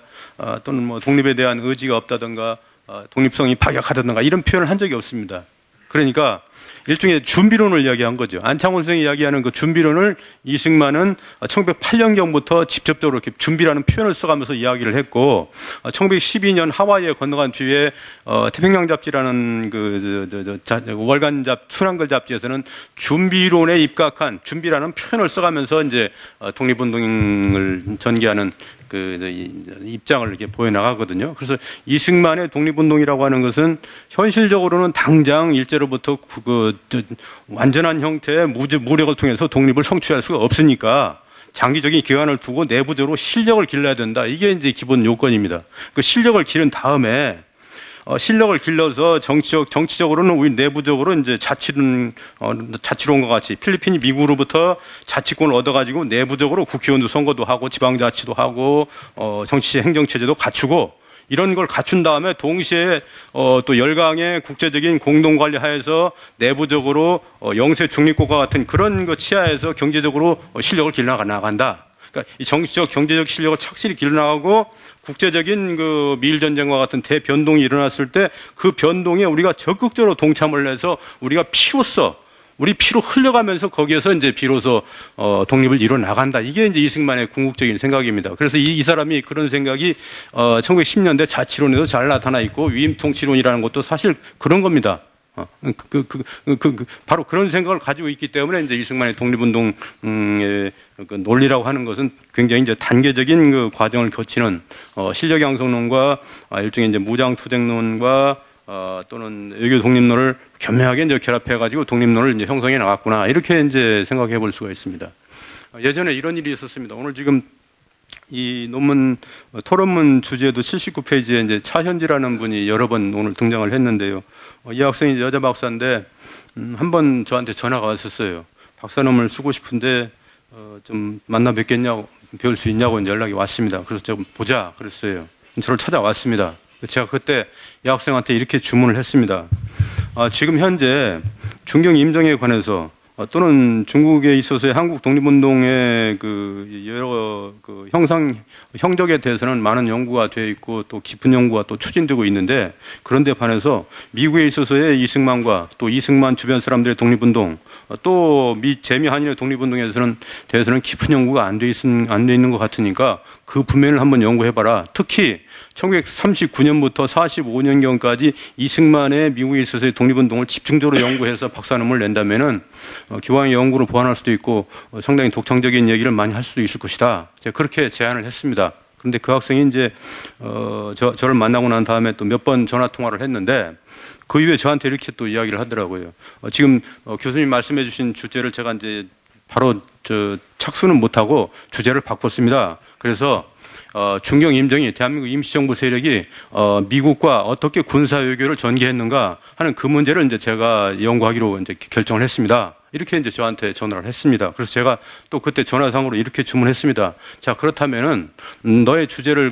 또는 뭐 독립에 대한 의지가 없다든가 독립성이 박약하다든가 이런 표현을 한 적이 없습니다. 그러니까 일종의 준비론을 이야기한 거죠. 안창호 선생이 이야기하는 그 준비론을 이승만은 1908년경부터 직접적으로 이렇게 준비라는 표현을 써가면서 이야기를 했고 1912년 하와이에 건너간 뒤에 태평양 잡지라는 월간 순환글 잡지에서는 준비론에 입각한 준비라는 표현을 써가면서 이제 독립운동을 전개하는 입장을 이렇게 보여나가거든요. 그래서 이승만의 독립운동이라고 하는 것은 현실적으로는 당장 일제로부터 완전한 형태의 무력을 통해서 독립을 성취할 수가 없으니까 장기적인 기간을 두고 내부적으로 실력을 길러야 된다. 이게 이제 기본 요건입니다. 그 실력을 기른 다음에 실력을 길러서 정치적으로는 우리 내부적으로 이제 자치론과 같이 필리핀이 미국으로부터 자치권을 얻어가지고 내부적으로 국회의원도 선거도 하고 지방자치도 하고 정치 행정체제도 갖추고 이런 걸 갖춘 다음에 동시에 또 열강의 국제적인 공동관리 하에서 내부적으로 영세 중립국가 같은 그런 것 치하에서 경제적으로 실력을 길러 나간다. 그러니까 이 정치적, 경제적 실력을 착실히 길러나가고 국제적인 그 미일 전쟁과 같은 대변동이 일어났을 때 그 변동에 우리가 적극적으로 동참을 해서 우리가 우리 피로 흘려가면서 거기에서 이제 비로소 독립을 이뤄 나간다. 이게 이제 이승만의 궁극적인 생각입니다. 그래서 이 사람이 그런 생각이 1910년대 자치론에도 잘 나타나 있고 위임통치론이라는 것도 사실 그런 겁니다. 바로 그런 생각을 가지고 있기 때문에 이제 이승만의 독립운동의 그 논리라고 하는 것은 굉장히 이제 단계적인 그 과정을 거치는 실력 양성론과 일종의 이제 무장투쟁론과 또는 외교 독립론을 겸묘하게 이제 결합해가지고 독립론을 이제 형성해 나갔구나 이렇게 이제 생각해 볼 수가 있습니다. 예전에 이런 일이 있었습니다. 오늘 지금 이 논문 토론문 주제도 79페이지에 이제 차현지라는 분이 여러 번 오늘 등장을 했는데요. 이 학생이 여자 박사인데 한 번 저한테 전화가 왔었어요. 박사논문을 쓰고 싶은데 좀 만나 뵙겠냐고 배울 수 있냐고 이제 연락이 왔습니다. 그래서 제가 보자 그랬어요. 저를 찾아왔습니다. 제가 그때 이 학생한테 이렇게 주문을 했습니다. 지금 현재 중경 임정에 관해서 또는 중국에 있어서의 한국 독립운동의 그 여러 그 형적에 대해서는 많은 연구가 되어 있고 또 깊은 연구가 또 추진되고 있는데 그런데 반해서 미국에 있어서의 이승만과 또 이승만 주변 사람들의 독립운동 또 재미 한인의 독립운동에 대해서는 깊은 연구가 안 돼 있는 것 같으니까 그 부면을 한번 연구해봐라. 특히 1939년부터 45년경까지 이승만의 미국에 있어서의 독립운동을 집중적으로 연구해서 박사논문을 낸다면은 기왕의 연구를 보완할 수도 있고 상당히 독창적인 얘기를 많이 할 수도 있을 것이다. 제가 그렇게 제안을 했습니다. 그런데 그 학생이 이제 저를 만나고 난 다음에 또 몇 번 전화 통화를 했는데 그 이후에 저한테 이렇게 또 이야기를 하더라고요. 지금 교수님 말씀해 주신 주제를 제가 이제 바로 착수는 못하고 주제를 바꿨습니다. 그래서 중경 임정이 대한민국 임시정부 세력이 미국과 어떻게 군사 외교를 전개했는가 하는 그 문제를 이제 제가 연구하기로 이제 결정을 했습니다. 이렇게 이제 저한테 전화를 했습니다. 그래서 제가 또 그때 전화상으로 이렇게 주문했습니다. 자, 그렇다면은 너의 주제를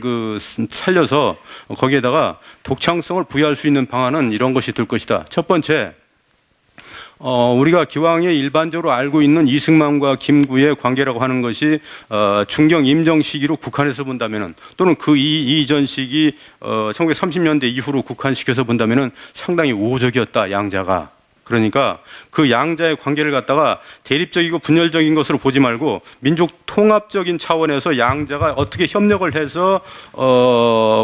살려서 거기에다가 독창성을 부여할 수 있는 방안은 이런 것이 될 것이다. 첫 번째, 우리가 기왕에 일반적으로 알고 있는 이승만과 김구의 관계라고 하는 것이 중경 임정 시기로 국한해서 본다면은 또는 그 이전 시기 1930년대 이후로 국한시켜서 본다면은 상당히 우호적이었다, 양자가. 그러니까 그 양자의 관계를 갖다가 대립적이고 분열적인 것으로 보지 말고 민족 통합적인 차원에서 양자가 어떻게 협력을 해서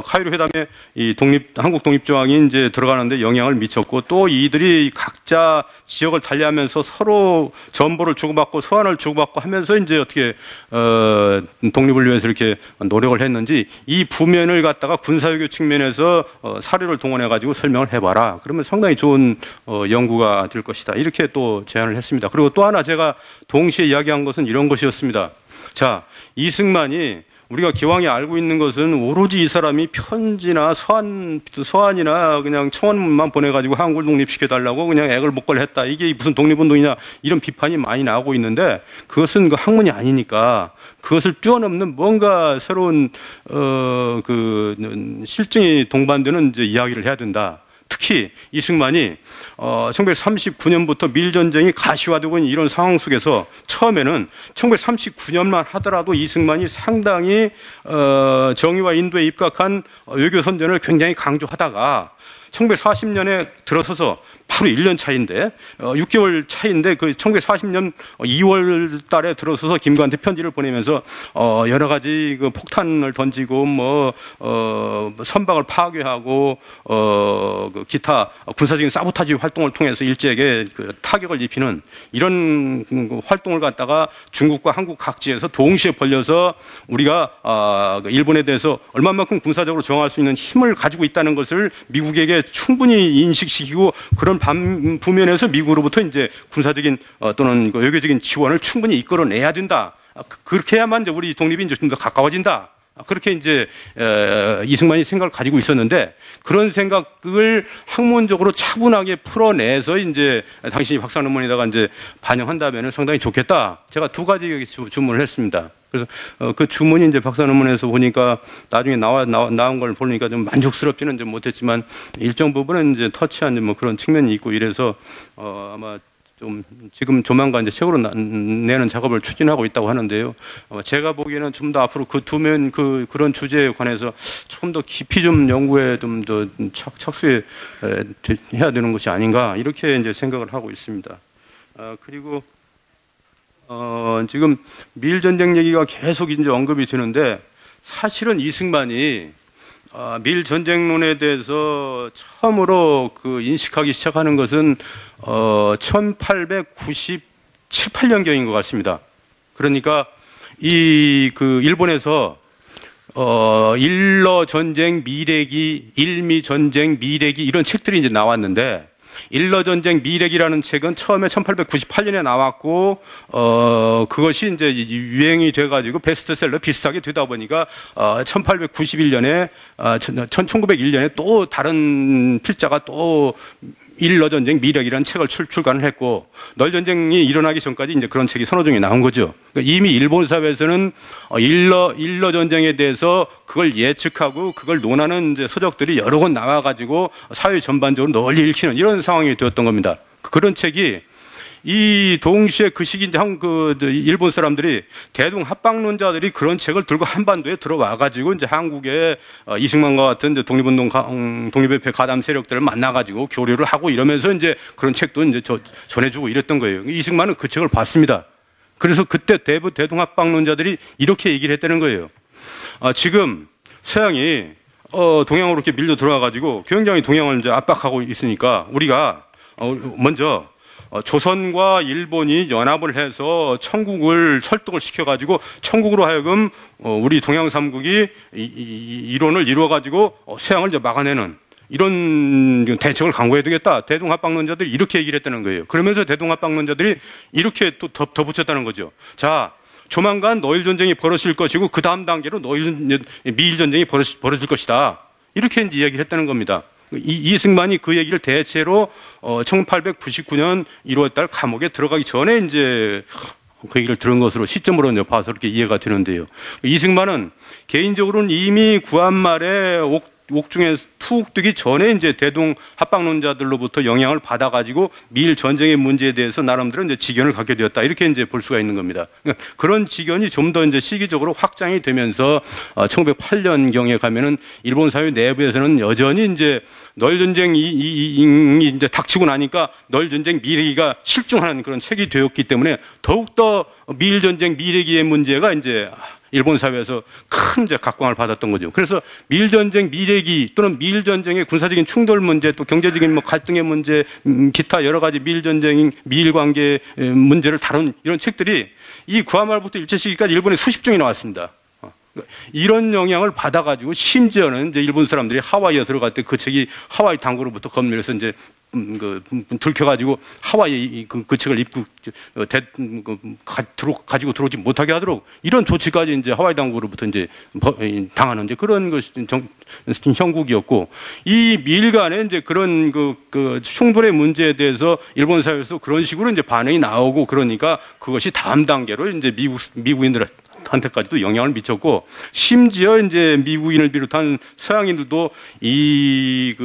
카이로 회담에 이 한국 독립조항이 이제 들어가는데 영향을 미쳤고 또 이들이 각자 지역을 달리하면서 서로 정보를 주고받고 서한을 주고받고 하면서 이제 어떻게 독립을 위해서 이렇게 노력을 했는지 이 부면을 갖다가 군사외교 측면에서 사료를 동원해 가지고 설명을 해봐라. 그러면 상당히 좋은 연구가 될 것이다. 이렇게 또 제안을 했습니다. 그리고 또 하나 제가 동시에 이야기한 것은 이런 것이었습니다. 자, 이승만이 우리가 기왕에 알고 있는 것은 오로지 이 사람이 편지나 서한이나 그냥 청원문만 보내가지고 한국을 독립시켜달라고 그냥 액을 목걸이 했다. 이게 무슨 독립운동이냐 이런 비판이 많이 나오고 있는데 그것은 그 학문이 아니니까 그것을 뛰어넘는 뭔가 새로운 그 실증이 동반되는 이제 이야기를 해야 된다. 특히 이승만이 1939년부터 밀전쟁이 가시화되고 있는 이런 상황 속에서 처음에는 1939년만 하더라도 이승만이 상당히 정의와 인도에 입각한 외교 선전을 굉장히 강조하다가 1940년에 들어서서 바로 1년 차인데 6개월 차인데 그 1940년 2월 달에 들어서서 김구한테 편지를 보내면서 여러 가지 그 폭탄을 던지고 뭐 선박을 파괴하고 그 기타 군사적인 사보타지 활동을 통해서 일제에게 그 타격을 입히는 이런 활동을 갖다가 중국과 한국 각지에서 동시에 벌려서 우리가 일본에 대해서 얼마만큼 군사적으로 저항할 수 있는 힘을 가지고 있다는 것을 미국에게 충분히 인식시키고 그런 부면에서 미국으로부터 이제 군사적인 또는 외교적인 지원을 충분히 이끌어내야 된다. 그렇게 해야만 이제 우리 독립이 이제 좀 더 가까워진다. 그렇게 이제 이승만이 생각을 가지고 있었는데 그런 생각을 학문적으로 차분하게 풀어내서 이제 당신이 박사 논문에다가 이제 반영한다면 상당히 좋겠다. 제가 두 가지 주문을 했습니다. 그래서 그 주문이 이제 박사 논문에서 보니까 나중에 나온 걸 보니까 좀 만족스럽지는 좀 못했지만 일정 부분은 이제 터치한 뭐 그런 측면이 있고 이래서 아마 좀 지금 조만간 이제 책으로 내는 작업을 추진하고 있다고 하는데요. 제가 보기에는 좀 더 앞으로 그 두면 그런 주제에 관해서 조금 더 깊이 좀 연구에 좀 더 착수해 해야 되는 것이 아닌가 이렇게 이제 생각을 하고 있습니다. 그리고 지금 미일 전쟁 얘기가 계속 이제 언급이 되는데 사실은 이승만이 미일 전쟁론에 대해서 처음으로 그 인식하기 시작하는 것은 1897, 8년경인 것 같습니다. 그러니까 그 일본에서 일러 전쟁 미래기, 일미 전쟁 미래기 이런 책들이 이제 나왔는데 일러 전쟁 미래기라는 책은 처음에 1898년에 나왔고 그것이 이제 유행이 돼가지고 베스트셀러 비슷하게 되다 보니까 1891년에 1901년에 또 다른 필자가 또 일러 전쟁 미래기라는 책을 출간을 했고 널 전쟁이 일어나기 전까지 이제 그런 책이 서너 종이 나온 거죠. 그러니까 이미 일본 사회에서는 일러 전쟁에 대해서 그걸 예측하고 그걸 논하는 이제 서적들이 여러 권 나와가지고 사회 전반적으로 널리 읽히는 이런 상황이 되었던 겁니다. 그런 책이 이 동시에 그 시기 이제 일본 사람들이 대동 합방론자들이 그런 책을 들고 한반도에 들어와 가지고 이제 한국에 이승만과 같은 이제 독립협회 가담 세력들을 만나 가지고 교류를 하고 이러면서 이제 그런 책도 이제 전해주고 이랬던 거예요. 이승만은 그 책을 봤습니다. 그래서 그때 대동 합방론자들이 이렇게 얘기를 했다는 거예요. 지금 서양이 동양으로 이렇게 밀려 들어와 가지고 굉장히 동양을 이제 압박하고 있으니까 우리가 먼저 조선과 일본이 연합을 해서 청국을 설득을 시켜가지고 청국으로 하여금 우리 동양 삼국이 이론을 이루어가지고 서양을 이제 막아내는 이런 대책을 강구해야 되겠다. 대동합방론자들이 이렇게 얘기를 했다는 거예요. 그러면서 대동합방론자들이 이렇게 또 덧붙였다는 거죠. 자, 조만간 노일 전쟁이 벌어질 것이고 그 다음 단계로 미일 전쟁이 벌어질 것이다. 이렇게 이제 이야기를 했다는 겁니다. 이승만이 그 얘기를 대체로 1899년 1월달 감옥에 들어가기 전에 이제 그 얘기를 들은 것으로 시점으로 봐서 이렇게 이해가 되는데요. 이승만은 개인적으로는 이미 구한말에 옥중에 툭 뜨기 전에 이제 대동 합방론자들로부터 영향을 받아가지고 미일 전쟁의 문제에 대해서 나름대로 이제 지견을 갖게 되었다. 이렇게 이제 볼 수가 있는 겁니다. 그러니까 그런 지견이 좀 더 이제 시기적으로 확장이 되면서 1908년경에 가면은 일본 사회 내부에서는 여전히 이제 널 전쟁이 이제 닥치고 나니까 널 전쟁 미래기가 실종하는 그런 책이 되었기 때문에 더욱더 미일 전쟁 미래기의 문제가 이제 일본 사회에서 큰 이제 각광을 받았던 거죠. 그래서 미일 전쟁 미래기 또는 미일 전쟁의 군사적인 충돌 문제 또 경제적인 뭐 갈등의 문제 기타 여러 가지 미일 전쟁 미일 관계 문제를 다룬 이런 책들이 이 구한말부터 일제 시기까지 일본에 수십 종이 나왔습니다. 이런 영향을 받아가지고 심지어는 이제 일본 사람들이 하와이에 들어갈 때 그 책이 하와이 당국으로부터 검열해서 이제 들켜가지고 하와이 그 책을 가지고 들어오지 못하게 하도록 이런 조치까지 이제 하와이 당국으로부터 이제 당하는 이제 그런 것이 형국이었고, 이 미일 간의 이제 그런 그 충돌의 문제에 대해서 일본 사회에서 그런 식으로 이제 반응이 나오고, 그러니까 그것이 다음 단계로 이제 미국인들한테까지도 영향을 미쳤고, 심지어 이제 미국인을 비롯한 서양인들도 이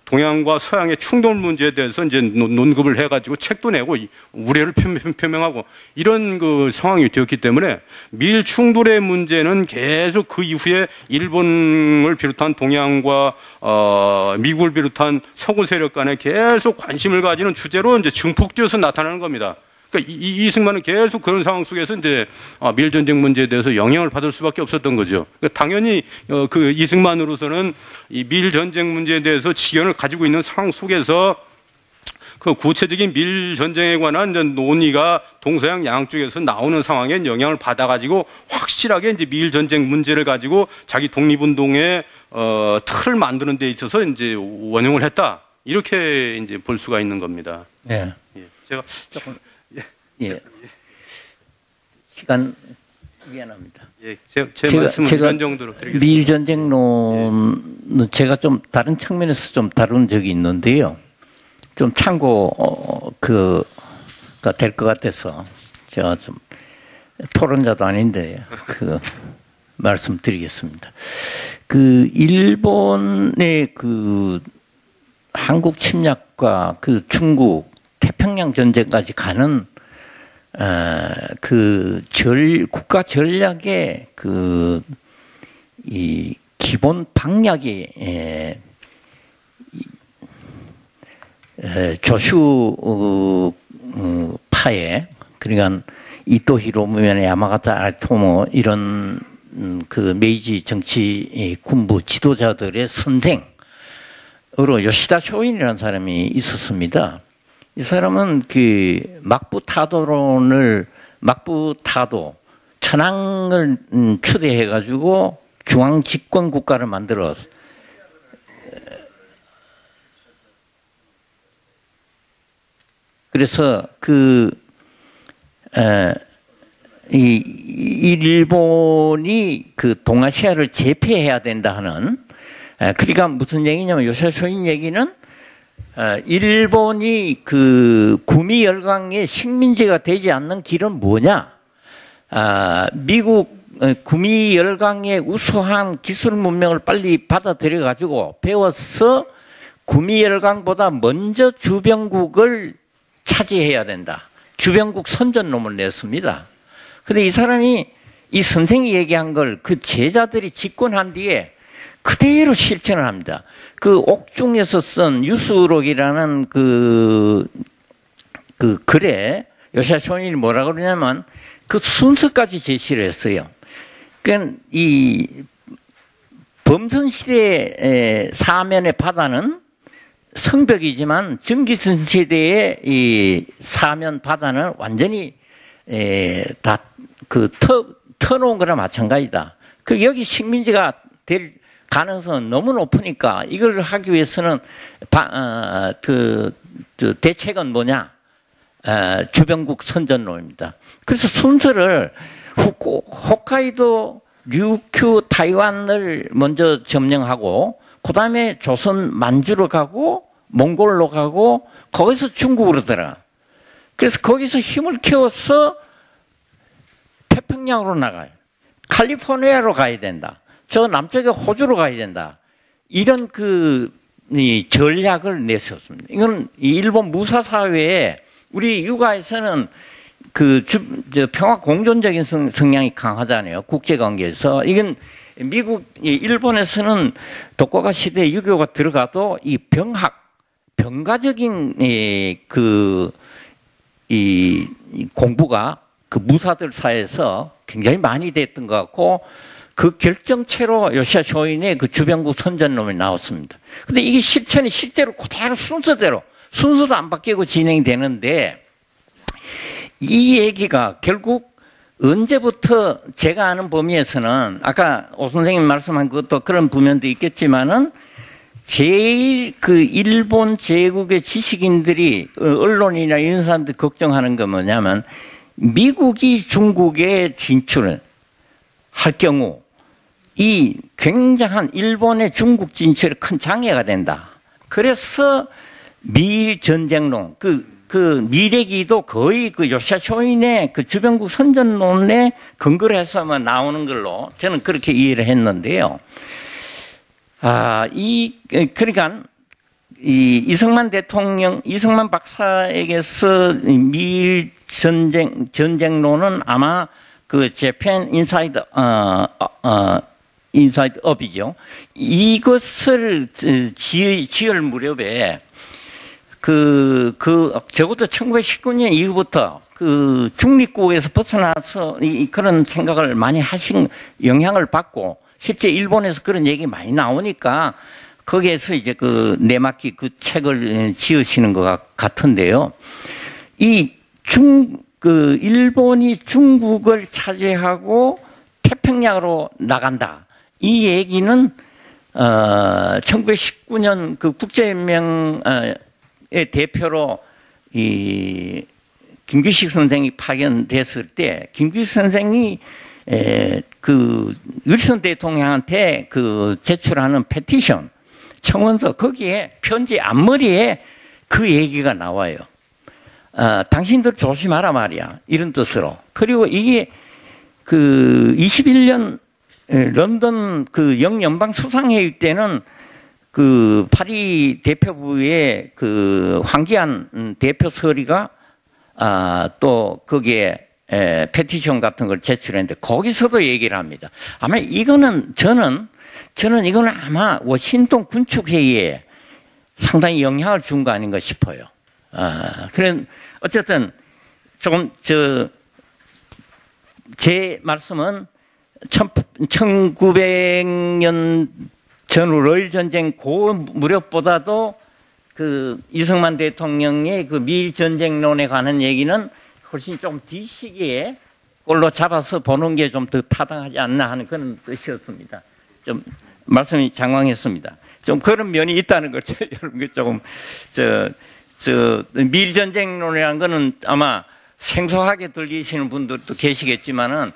동양과 서양의 충돌 문제에 대해서 이제 논급을 해가지고 책도 내고 우려를 표명하고 이런 그 상황이 되었기 때문에 미일 충돌의 문제는 계속 그 이후에 일본을 비롯한 동양과 미국을 비롯한 서구 세력 간에 계속 관심을 가지는 주제로 이제 증폭되어서 나타나는 겁니다. 그러니까 이승만은 계속 그런 상황 속에서 이제 미일 전쟁 문제에 대해서 영향을 받을 수밖에 없었던 거죠. 그러니까 당연히 그 이승만으로서는 이 미일 전쟁 문제에 대해서 지견을 가지고 있는 상황 속에서 그 구체적인 미일 전쟁에 관한 이제 논의가 동서양 양쪽에서 나오는 상황에 영향을 받아가지고 확실하게 이제 미일 전쟁 문제를 가지고 자기 독립운동의 틀을 만드는 데 있어서 이제 원용을 했다, 이렇게 이제 볼 수가 있는 겁니다. 예. 예. 제가 조금 예. 시간 미안합니다. 예, 제 말씀은 이런 정도로 드리겠습니다. 미일 전쟁론은 제가 좀 다른 측면에서 좀 다룬 적이 있는데요. 좀 참고가 될 것 같아서 제가 좀 토론자도 아닌데 말씀드리겠습니다. 그 일본의 그 한국 침략과 그 중국 태평양 전쟁까지 가는 국가 전략의 이 기본 방향이 조슈파의, 그러니까 이토 히로부미나 야마가타 알토모 이런 그 메이지 정치 군부 지도자들의 선생으로 요시다 쇼인이라는 사람이 있었습니다. 이 사람은 그 막부타도 천황을 추대해 가지고 중앙 집권 국가를 만들었어. 그래서 이 일본이 그 동아시아를 제패해야 된다 하는, 그러니까 무슨 얘기냐면 요시다 쇼인 얘기는 일본이 그 구미 열강의 식민지가 되지 않는 길은 뭐냐? 미국 구미 열강의 우수한 기술 문명을 빨리 받아들여 가지고 배워서 구미 열강보다 먼저 주변국을 차지해야 된다. 주변국 선전론을 냈습니다. 근데 이 사람이, 이 선생이 얘기한 걸 그 제자들이 집권한 뒤에 그대로 실천을 합니다. 그 옥중에서 쓴 유수록이라는 그 글에 요시다 쇼인이 뭐라 그러냐면 그 순서까지 제시를 했어요. 그러니까 이 범선 시대의 사면의 바다는 성벽이지만 전기선 시대의 이 사면 바다는 완전히 다 터놓은 거나 마찬가지다. 그 여기 식민지가 될 가능성은 너무 높으니까 이걸 하기 위해서는 대책은 뭐냐? 주변국 선전론입니다. 그래서 순서를 홋카이도, 류큐, 타이완을 먼저 점령하고, 그 다음에 조선 만주로 가고, 몽골로 가고, 거기서 중국으로 들어가. 그래서 거기서 힘을 키워서 태평양으로 나가요. 캘리포니아로 가야 된다. 저 남쪽에 호주로 가야 된다. 이런 이 전략을 내세웠습니다. 이건 일본 무사 사회에 우리 육아에서는 평화 공존적인 성향이 강하잖아요. 국제 관계에서. 이건 일본에서는 독고가 시대에 유교가 들어가도 이 병가적인 이 공부가 그 무사들 사이에서 굉장히 많이 됐던 것 같고, 그 결정체로 요시다 쇼인의 그 주변국 선전론이 나왔습니다. 근데 이게 실천이 실제로 그대로 순서도 안 바뀌고 진행이 되는데, 이 얘기가 결국 언제부터 제가 아는 범위에서는 아까 오 선생님 말씀한 것도 그런 부면도 있겠지만은 제일 그 일본 제국의 지식인들이 언론이나 이런 사람들 걱정하는 건 뭐냐면 미국이 중국에 진출을 할 경우 이 굉장한 일본의 중국 진출에 큰 장애가 된다. 그래서 미일 전쟁론 그 미래기도 거의 그 요시아 쇼인의 그 주변국 선전론에 근거를 해서만 나오는 걸로 저는 그렇게 이해를 했는데요. 그러니까 이승만 대통령, 이승만 박사에게서 미일 전쟁론은 아마 그 재팬 인사이드 업이죠. 이것을 지을 무렵에 적어도 1919년 이후부터 그 중립국에서 벗어나서 그런 생각을 많이 하신 영향을 받고 실제 일본에서 그런 얘기 많이 나오니까 거기에서 이제 그 네마키 그 책을 지으시는 것 같은데요. 일본이 중국을 차지하고 태평양으로 나간다. 이 얘기는 1919년 그 국제연맹의 대표로 김규식 선생이 파견됐을 때 김규식 선생이 그 윌슨 대통령한테 그 제출하는 페티션 청원서 거기에 편지 앞머리에 그 얘기가 나와요. 당신들 조심하라 말이야. 이런 뜻으로. 그리고 이게 그 21년 런던 그 영연방 수상회의 때는 그 파리 대표부의 그 황기안 대표 서리가 또 거기에 페티션 같은 걸 제출했는데 거기서도 얘기를 합니다. 아마 이거는 저는 이거는 아마 워싱턴 군축회의에 상당히 영향을 준 거 아닌가 싶어요. 그런 어쨌든 조금 제 말씀은 1900년 전후 러일 전쟁 그 무렵보다도 그 이승만 대통령의 그 미일 전쟁론에 관한 얘기는 훨씬 좀 뒤시기에 꼴로 잡아서 보는 게 좀 더 타당하지 않나 하는 그런 뜻이었습니다. 좀 말씀이 장황했습니다. 좀 그런 면이 있다는 걸 여러분 조금 미일 전쟁론이라는 거는 아마 생소하게 들리시는 분들도 계시겠지만은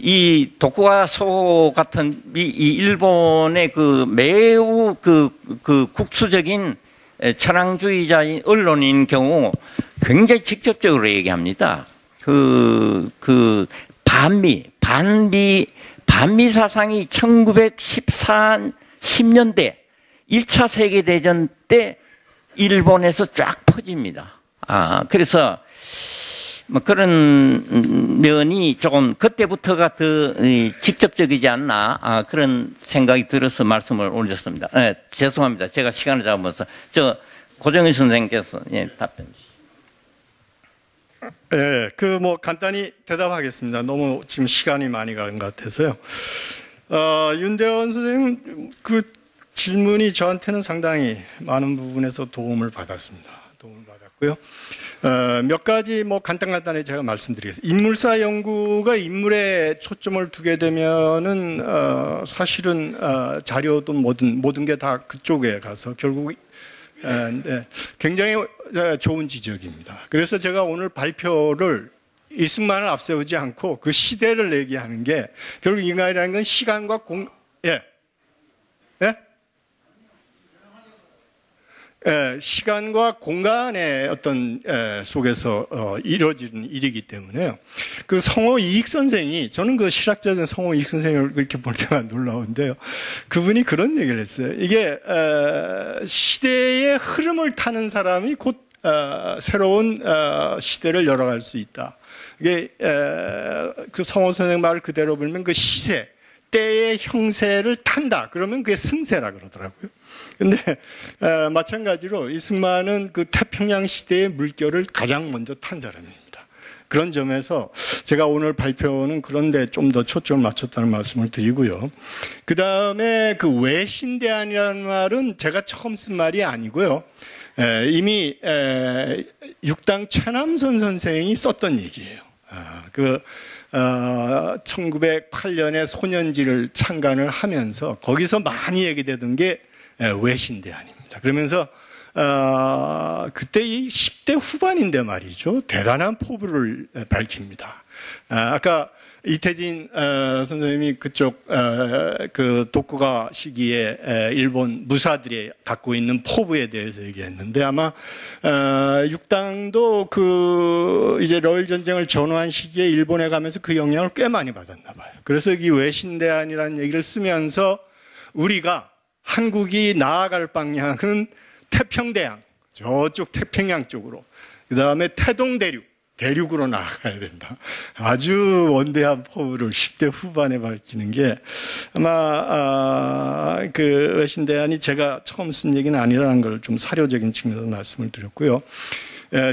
이 도쿠가소 같은 이 일본의 그 매우 그 국수적인 천황주의자인 언론인 경우 굉장히 직접적으로 얘기합니다. 반미 사상이 1910년대 1차 세계대전 때 일본에서 쫙 퍼집니다. 그래서 뭐 그런 면이 조금 그때부터가 더 직접적이지 않나 그런 생각이 들어서 말씀을 올렸습니다. 죄송합니다. 제가 시간을 잡으면서 고정희 선생님께서 답변 주시죠. 뭐 간단히 대답하겠습니다. 너무 지금 시간이 많이 간 것 같아서요. 윤대원 선생님 그 질문이 저한테는 상당히 많은 부분에서 도움을 받았습니다. 도움을 받았고요. 몇 가지 뭐 간단하게 제가 말씀드리겠습니다. 인물사 연구가 인물에 초점을 두게 되면은 사실은 자료도 모든 게 다 그쪽에 가서 결국 굉장히 좋은 지적입니다. 그래서 제가 오늘 발표를 이승만을 앞세우지 않고 그 시대를 얘기하는 게 결국 인간이라는 건 시간과 시간과 공간의 어떤 속에서 이루어지는 일이기 때문에요. 그 성호 이익 선생이 저는 그 실학자전 성호 이익 선생을 그렇게 볼 때가 놀라운데요. 그분이 그런 얘기를 했어요. 이게 시대의 흐름을 타는 사람이 곧 새로운 시대를 열어갈 수 있다. 이게 그 성호 선생 말 그대로 보면 그 시세 때의 형세를 탄다. 그러면 그게 승세라 그러더라고요. 근데 마찬가지로 이승만은 그 태평양 시대의 물결을 가장 먼저 탄 사람입니다. 그런 점에서 제가 오늘 발표는 그런데 좀 더 초점을 맞췄다는 말씀을 드리고요. 그 다음에 그 외신대안이라는 말은 제가 처음 쓴 말이 아니고요. 이미 육당 최남선 선생이 썼던 얘기예요. 그 1908년에 소년지를 창간을 하면서 거기서 많이 얘기되던 게 외신대안입니다. 그러면서 그때 이 10대 후반인데 말이죠. 대단한 포부를 밝힙니다. 아까 이태진 선생님이 그쪽 그 독후가 시기에 일본 무사들이 갖고 있는 포부에 대해서 얘기했는데 아마 육당도 그 이제 러일 전쟁을 전후한 시기에 일본에 가면서 그 영향을 꽤 많이 받았나 봐요. 그래서 이 외신대안이라는 얘기를 쓰면서 우리가 한국이 나아갈 방향은 태평대양, 저쪽 태평양 쪽으로, 그 다음에 대륙으로 나아가야 된다. 아주 원대한 포부를 10대 후반에 밝히는 게 아마 그 외신대안이 제가 처음 쓴 얘기는 아니라는 걸 좀 사료적인 측면에서 말씀을 드렸고요.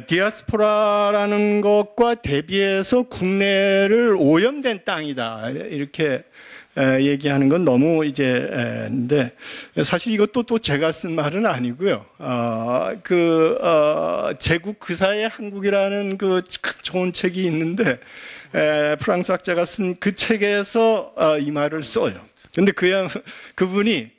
디아스포라라는 것과 대비해서 국내를 오염된 땅이다 이렇게 얘기하는 건 너무 근데 사실 이것도 또 제가 쓴 말은 아니고요. 제국 그 사이에 한국이라는 그 좋은 책이 있는데 프랑스 학자가 쓴 그 책에서 이 말을 써요. 근데 그분이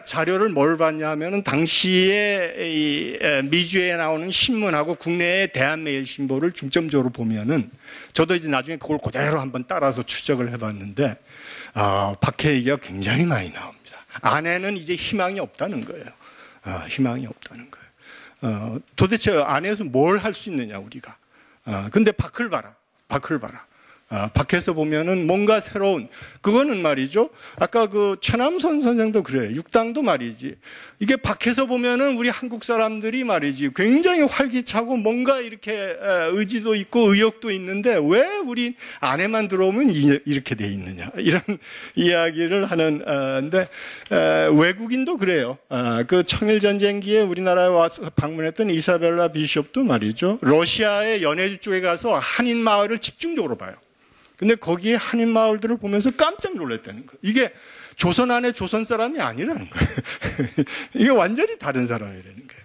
자료를 뭘 봤냐 하면은 당시에 이 미주에 나오는 신문하고 국내의 대한매일신보를 중점적으로 보면은 저도 이제 나중에 그걸 그대로 한번 따라서 추적을 해봤는데 박해 얘기가 굉장히 많이 나옵니다. 안에는 이제 희망이 없다는 거예요. 희망이 없다는 거예요. 도대체 안에서 뭘 할 수 있느냐 우리가. 근데 밖을 봐라. 밖에서 보면은 뭔가 새로운, 그거는 말이죠. 아까 그 최남선 선생도 그래요. 육당도 말이지. 이게 밖에서 보면은 우리 한국 사람들이 말이지 굉장히 활기차고 뭔가 이렇게 의지도 있고 의욕도 있는데 왜 우리 안에만 들어오면 이렇게 돼 있느냐. 이런 이야기를 하는데 외국인도 그래요. 그 청일전쟁기에 우리나라에 와서 방문했던 이사벨라 비숍도 말이죠. 러시아의 연해주 쪽에 가서 한인 마을을 집중적으로 봐요. 근데 거기에 한인 마을들을 보면서 깜짝 놀랐다는 거예요. 이게 조선 안에 조선 사람이 아니라는 거예요. 이게 완전히 다른 사람이라는 거예요.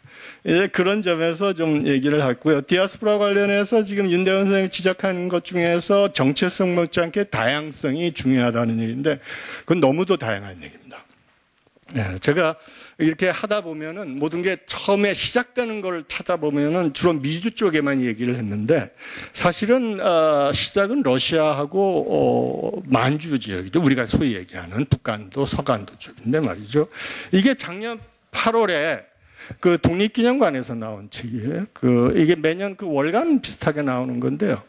이제 그런 점에서 좀 얘기를 했고요. 디아스포라 관련해서 지금 윤대원 선생님이 지적한 것 중에서 정체성 못지않게 다양성이 중요하다는 얘기인데 그건 너무도 다양한 얘기입니다. 제가 이렇게 하다 보면은 모든 게 처음에 시작되는 걸 찾아보면은 주로 미주 쪽에만 얘기를 했는데 사실은 시작은 러시아하고 만주 지역이죠. 우리가 소위 얘기하는 북간도 서간도 쪽인데 말이죠. 이게 작년 8월에 그 독립기념관에서 나온 책이에요. 이게 매년 그 월간 비슷하게 나오는 건데요.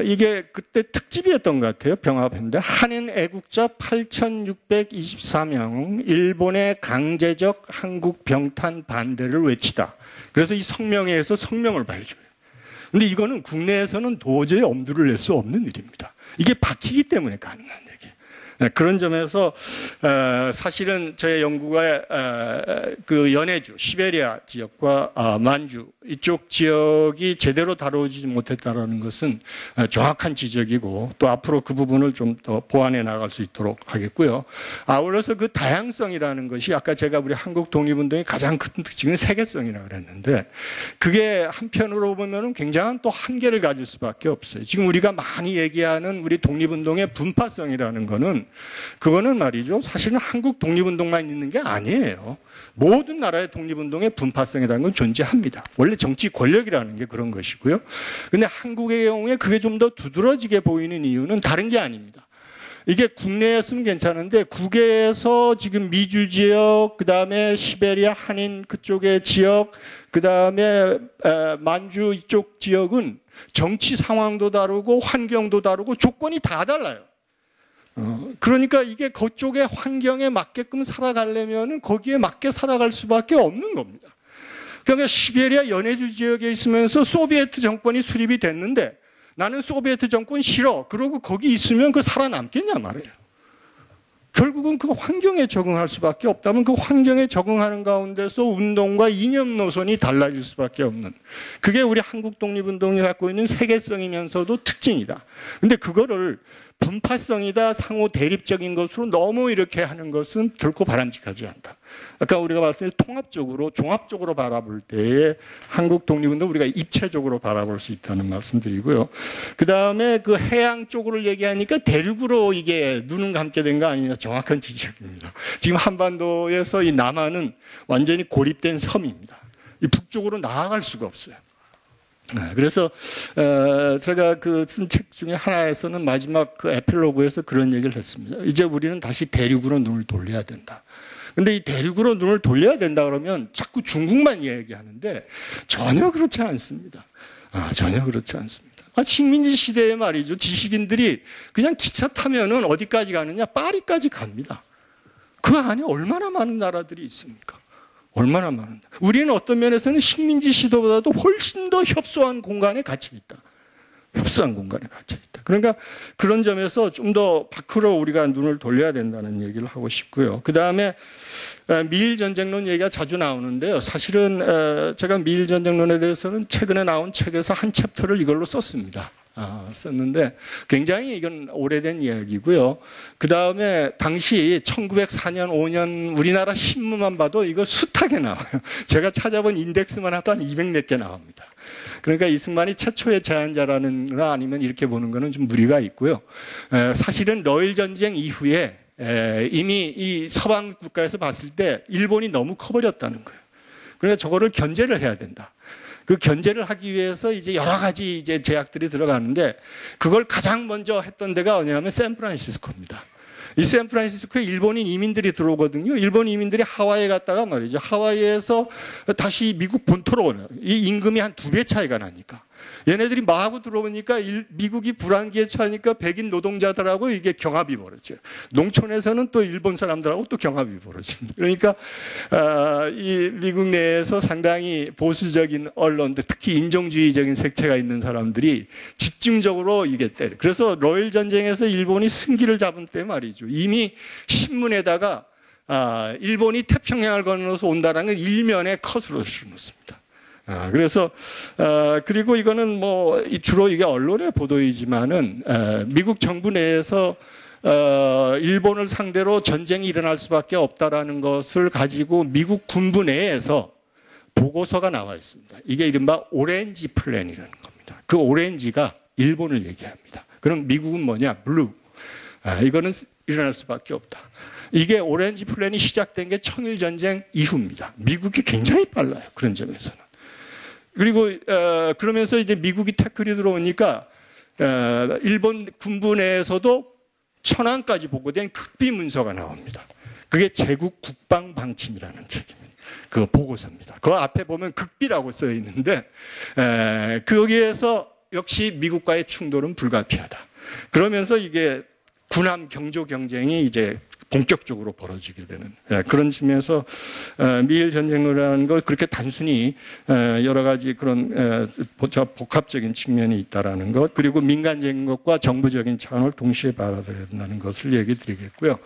이게 그때 특집이었던 것 같아요. 병합했는데 한인 애국자 8,624명 일본의 강제적 한국 병탄 반대를 외치다. 그래서 이 성명회에서 성명을 발표해요. 근데 이거는 국내에서는 도저히 엄두를 낼 수 없는 일입니다. 이게 박히기 때문에 가능한 얘기예요. 그런 점에서 사실은 저의 연구가 그 연해주, 시베리아 지역과 만주 이쪽 지역이 제대로 다루어지지 못했다는 것은 정확한 지적이고 또 앞으로 그 부분을 좀 더 보완해 나갈 수 있도록 하겠고요. 아울러서 그 다양성이라는 것이 아까 제가 우리 한국 독립운동의 가장 큰 특징은 세계성이라고 그랬는데 그게 한편으로 보면은 굉장한 또 한계를 가질 수밖에 없어요. 지금 우리가 많이 얘기하는 우리 독립운동의 분파성이라는 거는 그거는 말이죠. 사실은 한국 독립운동만 있는 게 아니에요. 모든 나라의 독립운동의 분파성이라는 건 존재합니다. 원래 정치 권력이라는 게 그런 것이고요. 근데 한국의 경우에 그게 좀 더 두드러지게 보이는 이유는 다른 게 아닙니다. 이게 국내였으면 괜찮은데 국외에서 지금 미주 지역, 그 다음에 시베리아 한인 그쪽의 지역, 그 다음에 만주 이쪽 지역은 정치 상황도 다르고 환경도 다르고 조건이 다 달라요. 그러니까 이게 그쪽의 환경에 맞게끔 살아가려면 거기에 맞게 살아갈 수밖에 없는 겁니다. 그러니까 시베리아 연해주 지역에 있으면서 소비에트 정권이 수립이 됐는데 나는 소비에트 정권 싫어. 그러고 거기 있으면 그 살아남겠냐 말이에요. 결국은 그 환경에 적응할 수밖에 없다면 그 환경에 적응하는 가운데서 운동과 이념 노선이 달라질 수밖에 없는 그게 우리 한국 독립운동이 갖고 있는 세계성이면서도 특징이다. 근데 그거를 분파성이다, 상호 대립적인 것으로 너무 이렇게 하는 것은 결코 바람직하지 않다. 아까 우리가 말씀드린 통합적으로, 종합적으로 바라볼 때에 한국 독립운동 우리가 입체적으로 바라볼 수 있다는 말씀드리고요. 그 다음에 그 해양 쪽으로 얘기하니까 대륙으로 이게 눈은 감게 된 거 아니냐, 정확한 지적입니다. 지금 한반도에서 이 남한은 완전히 고립된 섬입니다. 이 북쪽으로 나아갈 수가 없어요. 그래서 제가 그 쓴 책 중에 하나에서는 마지막 그 에필로그에서 그런 얘기를 했습니다. 이제 우리는 다시 대륙으로 눈을 돌려야 된다. 근데 이 대륙으로 눈을 돌려야 된다 그러면 자꾸 중국만 얘기하는데 전혀 그렇지 않습니다. 전혀 그렇지 않습니다. 식민지 시대에 말이죠. 지식인들이 그냥 기차 타면은 어디까지 가느냐? 파리까지 갑니다. 그 안에 얼마나 많은 나라들이 있습니까? 얼마나 많은데. 우리는 어떤 면에서는 식민지 시도보다도 훨씬 더 협소한 공간에 갇혀 있다. 협소한 공간에 갇혀 있다. 그러니까 그런 점에서 좀 더 밖으로 우리가 눈을 돌려야 된다는 얘기를 하고 싶고요. 그 다음에 미일 전쟁론 얘기가 자주 나오는데요. 사실은 제가 미일 전쟁론에 대해서는 최근에 나온 책에서 한 챕터를 이걸로 썼습니다. 썼는데 굉장히 이건 오래된 이야기고요. 그 다음에 당시 1904년, 5년 우리나라 신문만 봐도 이거 숱하게 나와요. 제가 찾아본 인덱스만 해도 한 200몇 개 나옵니다. 그러니까 이승만이 최초의 제안자라는 거나 아니면 이렇게 보는 거는 좀 무리가 있고요. 사실은 러일 전쟁 이후에 이미 이 서방 국가에서 봤을 때 일본이 너무 커버렸다는 거예요. 그러니까 저거를 견제를 해야 된다. 그 견제를 하기 위해서 이제 여러 가지 이제 제약들이 들어가는데 그걸 가장 먼저 했던 데가 어디냐면 샌프란시스코입니다. 이 샌프란시스코에 일본인 이민들이 들어오거든요. 일본 이민들이 하와이에 갔다가 말이죠. 하와이에서 다시 미국 본토로 오는 이 임금이 한 2배 차이가 나니까. 얘네들이 마구 들어오니까 미국이 불안기에 처하니까 백인 노동자들하고 이게 경합이 벌어져요. 농촌에서는 또 일본 사람들하고 또 경합이 벌어집니다. 그러니까 이 미국 내에서 상당히 보수적인 언론들, 특히 인종주의적인 색채가 있는 사람들이 집중적으로 이게 때려. 그래서 러일 전쟁에서 일본이 승기를 잡은 때 말이죠. 이미 신문에다가 일본이 태평양을 건너서 온다는 걸 일면에 컷으로 실어놓습니다. 그래서 그리고 이거는 뭐 주로 이게 언론의 보도이지만은 미국 정부 내에서 일본을 상대로 전쟁이 일어날 수밖에 없다라는 것을 가지고 미국 군부 내에서 보고서가 나와 있습니다. 이게 이른바 오렌지 플랜이라는 겁니다. 그 오렌지가 일본을 얘기합니다. 그럼 미국은 뭐냐? 블루. 이거는 일어날 수밖에 없다. 이게 오렌지 플랜이 시작된 게 청일전쟁 이후입니다. 미국이 굉장히 빨라요. 그런 점에서는. 그리고 그러면서 이제 미국이 태클이 들어오니까 일본 군부 내에서도 천안까지 보고된 극비 문서가 나옵니다. 그게 제국 국방 방침이라는 책입니다. 그 보고서입니다. 그 앞에 보면 극비라고 써 있는데 거기에서 역시 미국과의 충돌은 불가피하다. 그러면서 이게 군함 경조 경쟁이 이제 본격적으로 벌어지게 되는 그런 측면에서 미일 전쟁론이라는 걸 그렇게 단순히 여러 가지 그런 복합적인 측면이 있다라는 것, 그리고 민간적인 것과 정부적인 차원을 동시에 받아들여야 된다는 것을 얘기 드리겠고요.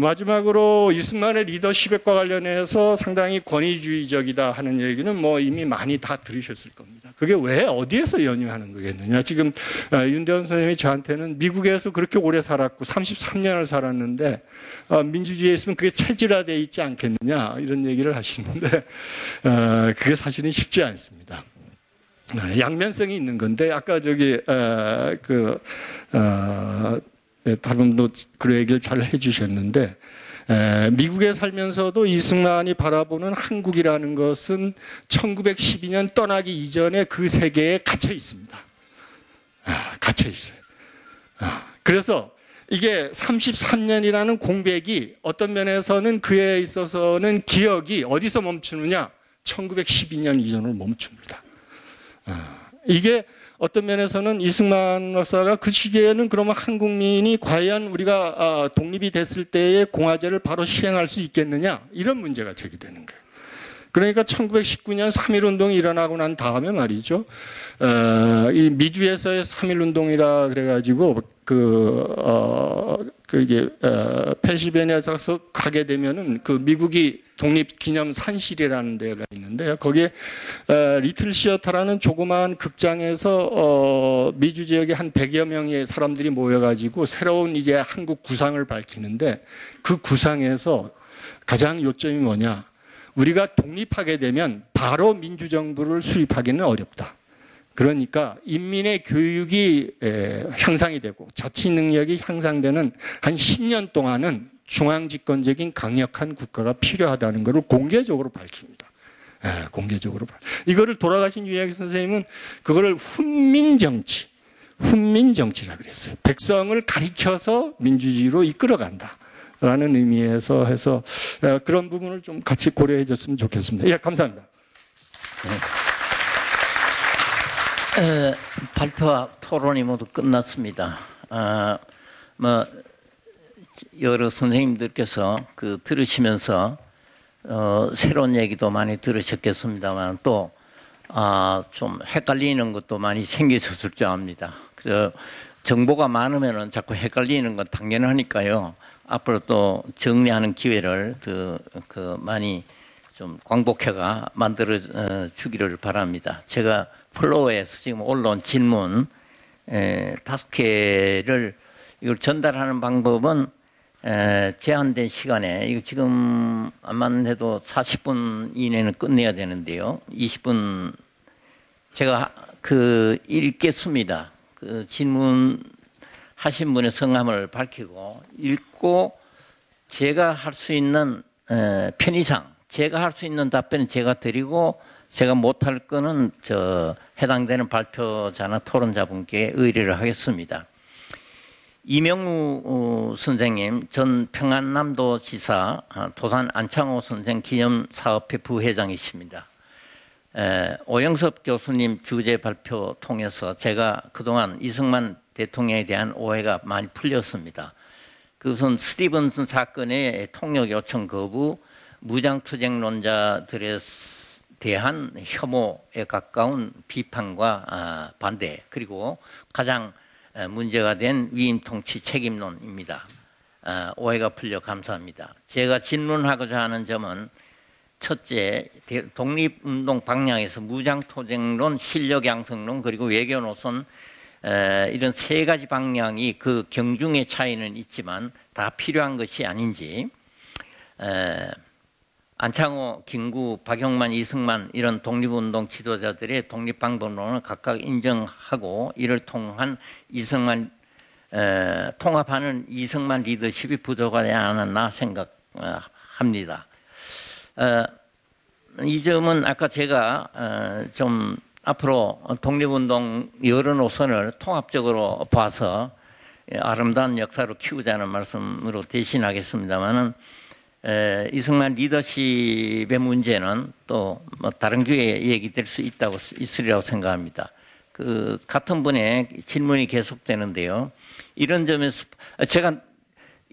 마지막으로 이승만의 리더십과 관련해서 상당히 권위주의적이다 하는 얘기는 뭐 이미 많이 다 들으셨을 겁니다. 그게 왜 어디에서 연유하는 거겠느냐. 지금 윤대원 선생님이 저한테는 미국에서 그렇게 오래 살았고 33년을 살았는데 민주주의에 있으면 그게 체질화되어 있지 않겠느냐 이런 얘기를 하시는데 그게 사실은 쉽지 않습니다. 양면성이 있는 건데 아까 저기 다른 분도 그 얘기를 잘 해주셨는데 미국에 살면서도 이승만이 바라보는 한국이라는 것은 1912년 떠나기 이전에 그 세계에 갇혀 있습니다. 갇혀 있어요. 그래서 이게 33년이라는 공백이 어떤 면에서는 그에 있어서는 기억이 어디서 멈추느냐? 1912년 이전으로 멈춥니다. 이게 어떤 면에서는 이승만 박사가 그 시기에는 그러면 한국민이 과연 우리가 독립이 됐을 때의 공화제를 바로 시행할 수 있겠느냐 이런 문제가 제기되는 거예요. 그러니까 1919년 3.1운동이 일어나고 난 다음에 말이죠. 이 미주에서의 3.1운동이라 그래가지고 그게 펜실베니아에서 가게 되면은 그 미국이 독립기념 산실이라는 데가 있는데요. 거기에 리틀 시어터라는 조그마한 극장에서 미주 지역의 한 100여 명의 사람들이 모여가지고 새로운 이제 한국 구상을 밝히는데, 그 구상에서 가장 요점이 뭐냐? 우리가 독립하게 되면 바로 민주정부를 수립하기는 어렵다. 그러니까 인민의 교육이 향상이 되고 자치 능력이 향상되는 한 10년 동안은 중앙집권적인 강력한 국가가 필요하다는 것을 공개적으로 밝힙니다. 공개적으로. 이거를 돌아가신 유해학 선생님은 그거를 훈민정치, 훈민정치라 그랬어요. 백성을 가리켜서 민주주의로 이끌어간다 라는 의미에서 해서 그런 부분을 좀 같이 고려해 줬으면 좋겠습니다. 예, 감사합니다. 발표와 토론이 모두 끝났습니다. 여러 선생님들께서 들으시면서 새로운 얘기도 많이 들으셨겠습니다만 또 좀 헷갈리는 것도 많이 생기셨을 줄 압니다. 그래서 정보가 많으면은 자꾸 헷갈리는 건 당연하니까요. 앞으로 또 정리하는 기회를 많이 좀 광복회가 만들어 주기를 바랍니다. 제가 플로어에서 지금 올라온 질문 5개를 이걸 전달하는 방법은 제한된 시간에, 이거 지금 암만 해도 40분 이내는 끝내야 되는데요. 20분 제가 읽겠습니다. 질문 하신 분의 성함을 밝히고 읽고 제가 할 수 있는 편의상 제가 할 수 있는 답변은 제가 드리고 제가 못할 거는 해당되는 발표자나 토론자분께 의뢰를 하겠습니다. 이명우 선생님, 전 평안남도지사 도산 안창호 선생 기념사업회 부회장이십니다. 오영섭 교수님 주제 발표 통해서 제가 그동안 이승만 대통령에 대한 오해가 많이 풀렸습니다. 그것은 스티븐슨 사건의 통역 요청 거부, 무장투쟁론자들에 대한 혐오에 가까운 비판과 반대, 그리고 가장 문제가 된 위임 통치 책임론입니다. 오해가 풀려 감사합니다. 제가 질문하고자 하는 점은 첫째, 독립운동 방향에서 무장투쟁론, 실력양성론, 그리고 외교노선 이런 세 가지 방향이 그 경중의 차이는 있지만 다 필요한 것이 아닌지, 안창호, 김구, 박용만, 이승만 이런 독립운동 지도자들의 독립방법론을 각각 인정하고 이를 통한 통합하는 이승만 리더십이 부족하지 않았나 생각합니다. 이 점은 아까 제가 좀 앞으로 독립운동 여러 노선을 통합적으로 봐서 아름다운 역사로 키우자는 말씀으로 대신하겠습니다만은 이승만 리더십의 문제는 또 뭐 다른 기회에 얘기될 수 있으리라고 생각합니다. 같은 분의 질문이 계속되는데요. 이런 점에서 제가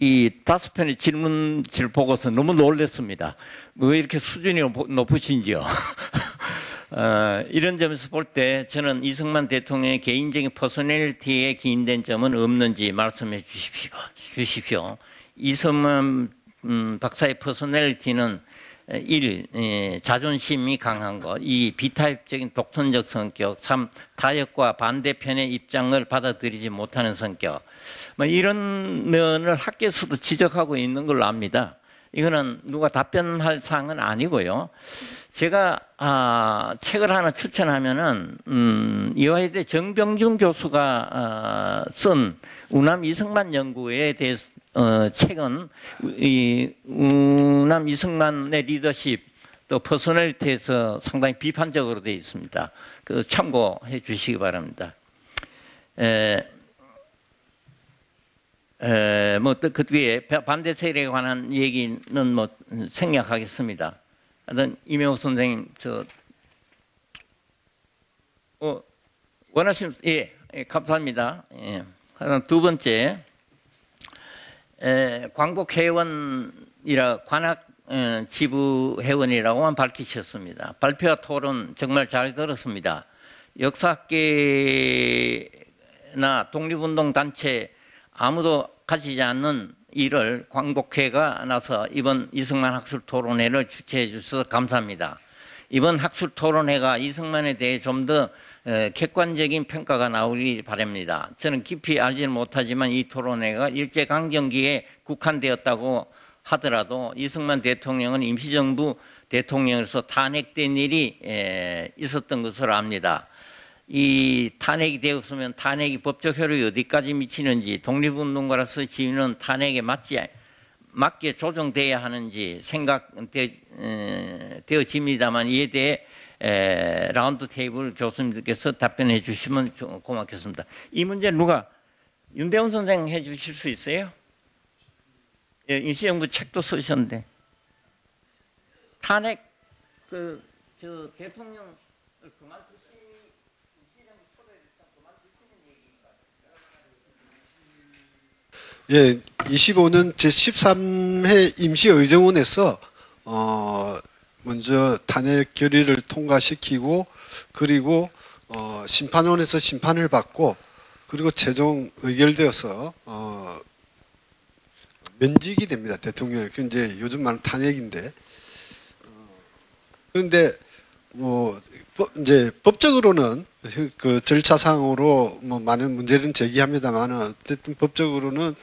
이 5편의 질문지를 보고서 너무 놀랐습니다. 왜 이렇게 수준이 높으신지요? 이런 점에서 볼 때 저는 이승만 대통령의 개인적인 퍼스널리티에 기인된 점은 없는지 말씀해 주십시오. 이승만 박사의 퍼스널리티는 1. 자존심이 강한 것, 2. 비타입적인 독선적 성격, 3. 타협과 반대편의 입장을 받아들이지 못하는 성격, 뭐 이런 면을 학계에서도 지적하고 있는 걸로 압니다. 이거는 누가 답변할 사항은 아니고요. 제가 책을 하나 추천하면은 이화여대 정병준 교수가 쓴 우남 이승만 연구에 대해서 책은 이 우남 이승만의 리더십 또 퍼스널리티에서 상당히 비판적으로 되어 있습니다. 참고해 주시기 바랍니다. 그 뒤에 반대 세력에 관한 얘기는 뭐 생략하겠습니다. 하여튼 이명우 선생님 원하시면 예, 감사합니다. 예. 두 번째, 광복회원이라 관악 지부 회원이라고만 밝히셨습니다. 발표와 토론 정말 잘 들었습니다. 역사학계나 독립운동 단체 아무도 가지지 않는 일을 광복회가 나서 이번 이승만 학술 토론회를 주최해 주셔서 감사합니다. 이번 학술 토론회가 이승만에 대해 좀 더 객관적인 평가가 나오길 바랍니다. 저는 깊이 알지는 못하지만 이 토론회가 일제강점기에 국한되었다고 하더라도 이승만 대통령은 임시정부 대통령으로서 탄핵된 일이 있었던 것으로 압니다. 이 탄핵이 되었으면 탄핵이 법적 효력이 어디까지 미치는지, 독립운동가로서 지위는 탄핵에 맞게 조정돼야 하는지 생각되어집니다만, 이에 대해 라운드 테이블 교수님들께서 답변해 주시면 고맙겠습니다. 이 문제 누가, 윤대원 선생 해 주실 수 있어요? 예, 임시정부 책도 쓰셨는데 탄핵 대통령을 그만두시는 임시정부 초대를 그만두시는 얘기인가요? 예, 25년 제13회 임시의정원에서 먼저 탄핵 결의를 통과시키고, 그리고 심판원에서 심판을 받고, 그리고 최종 의결되어서 면직이 됩니다. 대통령이. 그 이제 요즘 말하는 탄핵인데, 그런데 이제 법적으로는 그 절차상으로 많은 문제는 제기합니다만, 어쨌든 법적으로는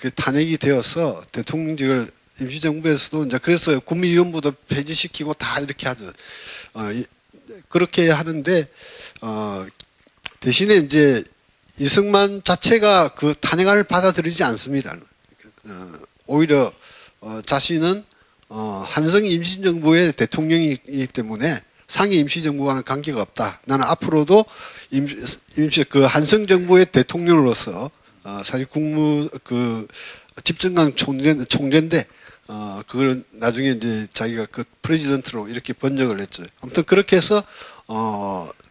그 탄핵이 되어서 대통령직을 임시정부에서도 이제 그래서 국무위원부도 폐지시키고 다 이렇게 하죠. 그렇게 하는데 대신에 이제 이승만 자체가 그 탄핵안을 받아들이지 않습니다. 오히려 자신은 한성 임시정부의 대통령이기 때문에 상위 임시정부와는 관계가 없다. 나는 앞으로도 그 한성 정부의 대통령으로서 사실 집정관 총재인데 그걸 나중에 이제 자기가 그 프레지던트로 이렇게 번역을 했죠. 아무튼 그렇게 해서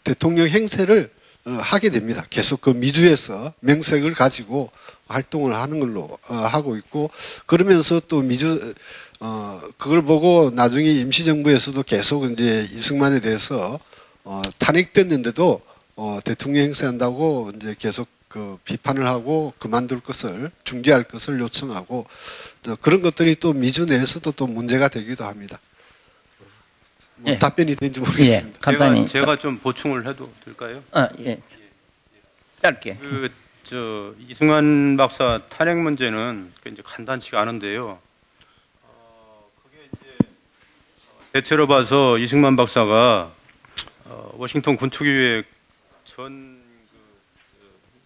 대통령 행세를 하게 됩니다. 계속 그 미주에서 명색을 가지고 활동을 하는 걸로 하고 있고, 그러면서 또 그걸 보고 나중에 임시정부에서도 계속 이제 이승만에 대해서 탄핵됐는데도 대통령 행세한다고 이제 계속 그 비판을 하고 그만둘 것을, 중지할 것을 요청하고, 그런 것들이 또 미주 내에서도 또 문제가 되기도 합니다. 예. 답변이 된지 모르겠습니다. 예, 간단히 제가 좀 보충을 해도 될까요? 예. 짧게. 이승만 박사 탄핵 문제는 이제 간단치가 않은데요. 그게 이제 대체로 봐서 이승만 박사가 워싱턴 군축의회 전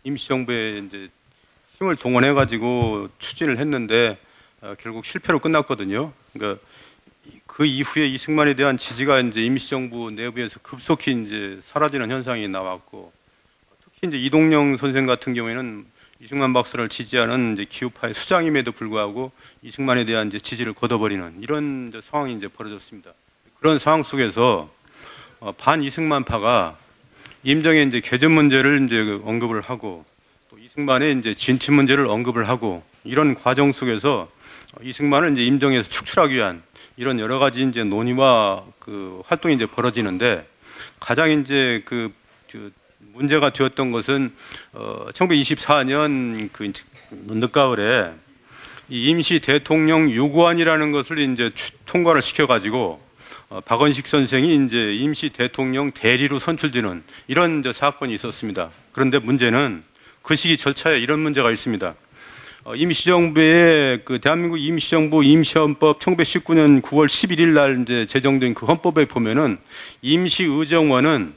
임시정부에 이제 힘을 동원해 가지고 추진을 했는데 결국 실패로 끝났거든요. 그러니까 그 이후에 이승만에 대한 지지가 이제 임시정부 내부에서 급속히 이제 사라지는 현상이 나왔고, 특히 이제 이동영 선생 같은 경우에는 이승만 박사를 지지하는 이제 기우파의 수장임에도 불구하고 이승만에 대한 이제 지지를 걷어버리는 이런 이제 상황이 이제 벌어졌습니다. 그런 상황 속에서 반 이승만파가 임정의 이제 개전 문제를 이제 언급을 하고, 또 이승만의 이제 진취 문제를 언급을 하고, 이런 과정 속에서 이승만을 이제 임정에서 축출하기 위한 이런 여러 가지 이제 논의와 그 활동이 이제 벌어지는데, 가장 이제 그 문제가 되었던 것은 1924년 그 늦가을에 이 임시 대통령 유고안이라는 것을 이제 통과를 시켜가지고 박원식 선생이 이제 임시 대통령 대리로 선출되는 이런 이제 사건이 있었습니다. 그런데 문제는 그 시기 절차에 이런 문제가 있습니다. 임시정부의 그 대한민국 임시정부 임시헌법 1919년 9월 11일 날 이제 제정된 그 헌법에 보면은 임시의정원은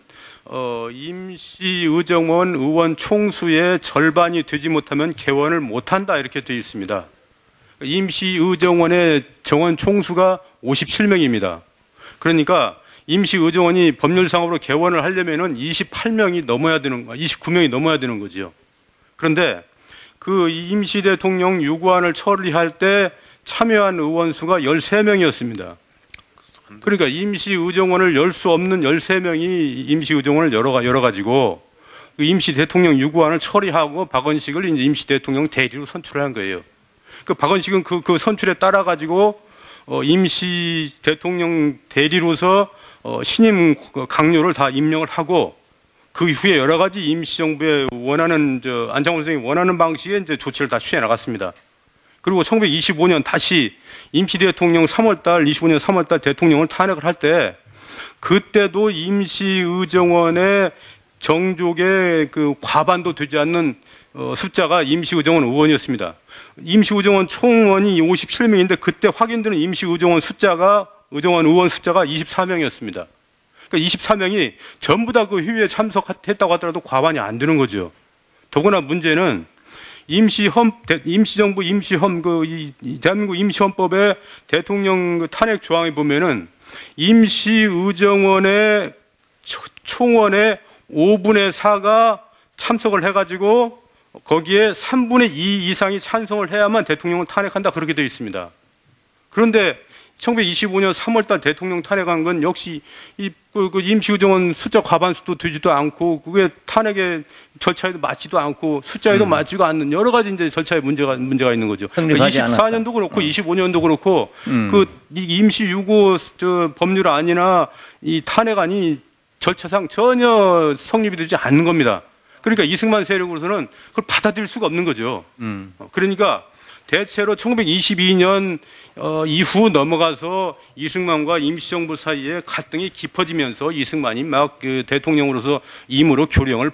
임시의정원 의원 총수의 절반이 되지 못하면 개원을 못한다 이렇게 되어 있습니다. 임시의정원의 정원 총수가 57명입니다. 그러니까 임시의정원이 법률상으로 개원을 하려면은 28명이 넘어야 되는, 29명이 넘어야 되는 거죠. 그런데 그 임시 대통령 유고안을 처리할 때 참여한 의원 수가 13명이었습니다. 그러니까 임시의정원을 열 수 없는 13명이 임시의정원을 열어가지고 그 임시 대통령 유고안을 처리하고 박원식을 이제 임시 대통령 대리로 선출한 거예요. 그 박원식은 그 선출에 따라가지고 임시 대통령 대리로서 신임 강요를 다 임명을 하고, 그 이후에 여러 가지 임시정부의 원하는 안창호 선생이 원하는 방식의 이제 조치를 다 취해 나갔습니다. 그리고 1925년 다시 임시 대통령 25년 3월달 대통령을 탄핵을 할 때 그때도 임시의정원의 정족의 그 과반도 되지 않는 숫자가 임시의정원 의원이었습니다. 임시의정원 총원이 57명인데 그때 확인되는 임시의정원 의정원 의원 숫자가 24명이었습니다. 그러니까 24명이 전부 다 그 회의에 참석했다고 하더라도 과반이 안 되는 거죠. 더구나 문제는 임시정부 대한민국 임시헌법의 대통령 그 탄핵 조항에 보면은 임시의정원의 총원의 5분의 4가 참석을 해가지고 거기에 3분의 2 이상이 찬성을 해야만 대통령을 탄핵한다 그렇게 되어 있습니다. 그런데 1925년 3월달 대통령 탄핵한 건 역시 그 임시의정원 숫자 과반수도 되지도 않고 그게 탄핵의 절차에도 맞지도 않고 숫자에도 맞지가 않는 여러 가지 이제 절차에 문제가 있는 거죠. 24년도 그렇고 25년도 그렇고 그 임시 유고 법률안이나 이 탄핵안이 절차상 전혀 성립이 되지 않는 겁니다. 그러니까 이승만 세력으로서는 그걸 받아들일 수가 없는 거죠. 그러니까 대체로 1922년 이후 넘어가서 이승만과 임시정부 사이에 갈등이 깊어지면서 이승만이 막 그 대통령으로서 임으로 교령을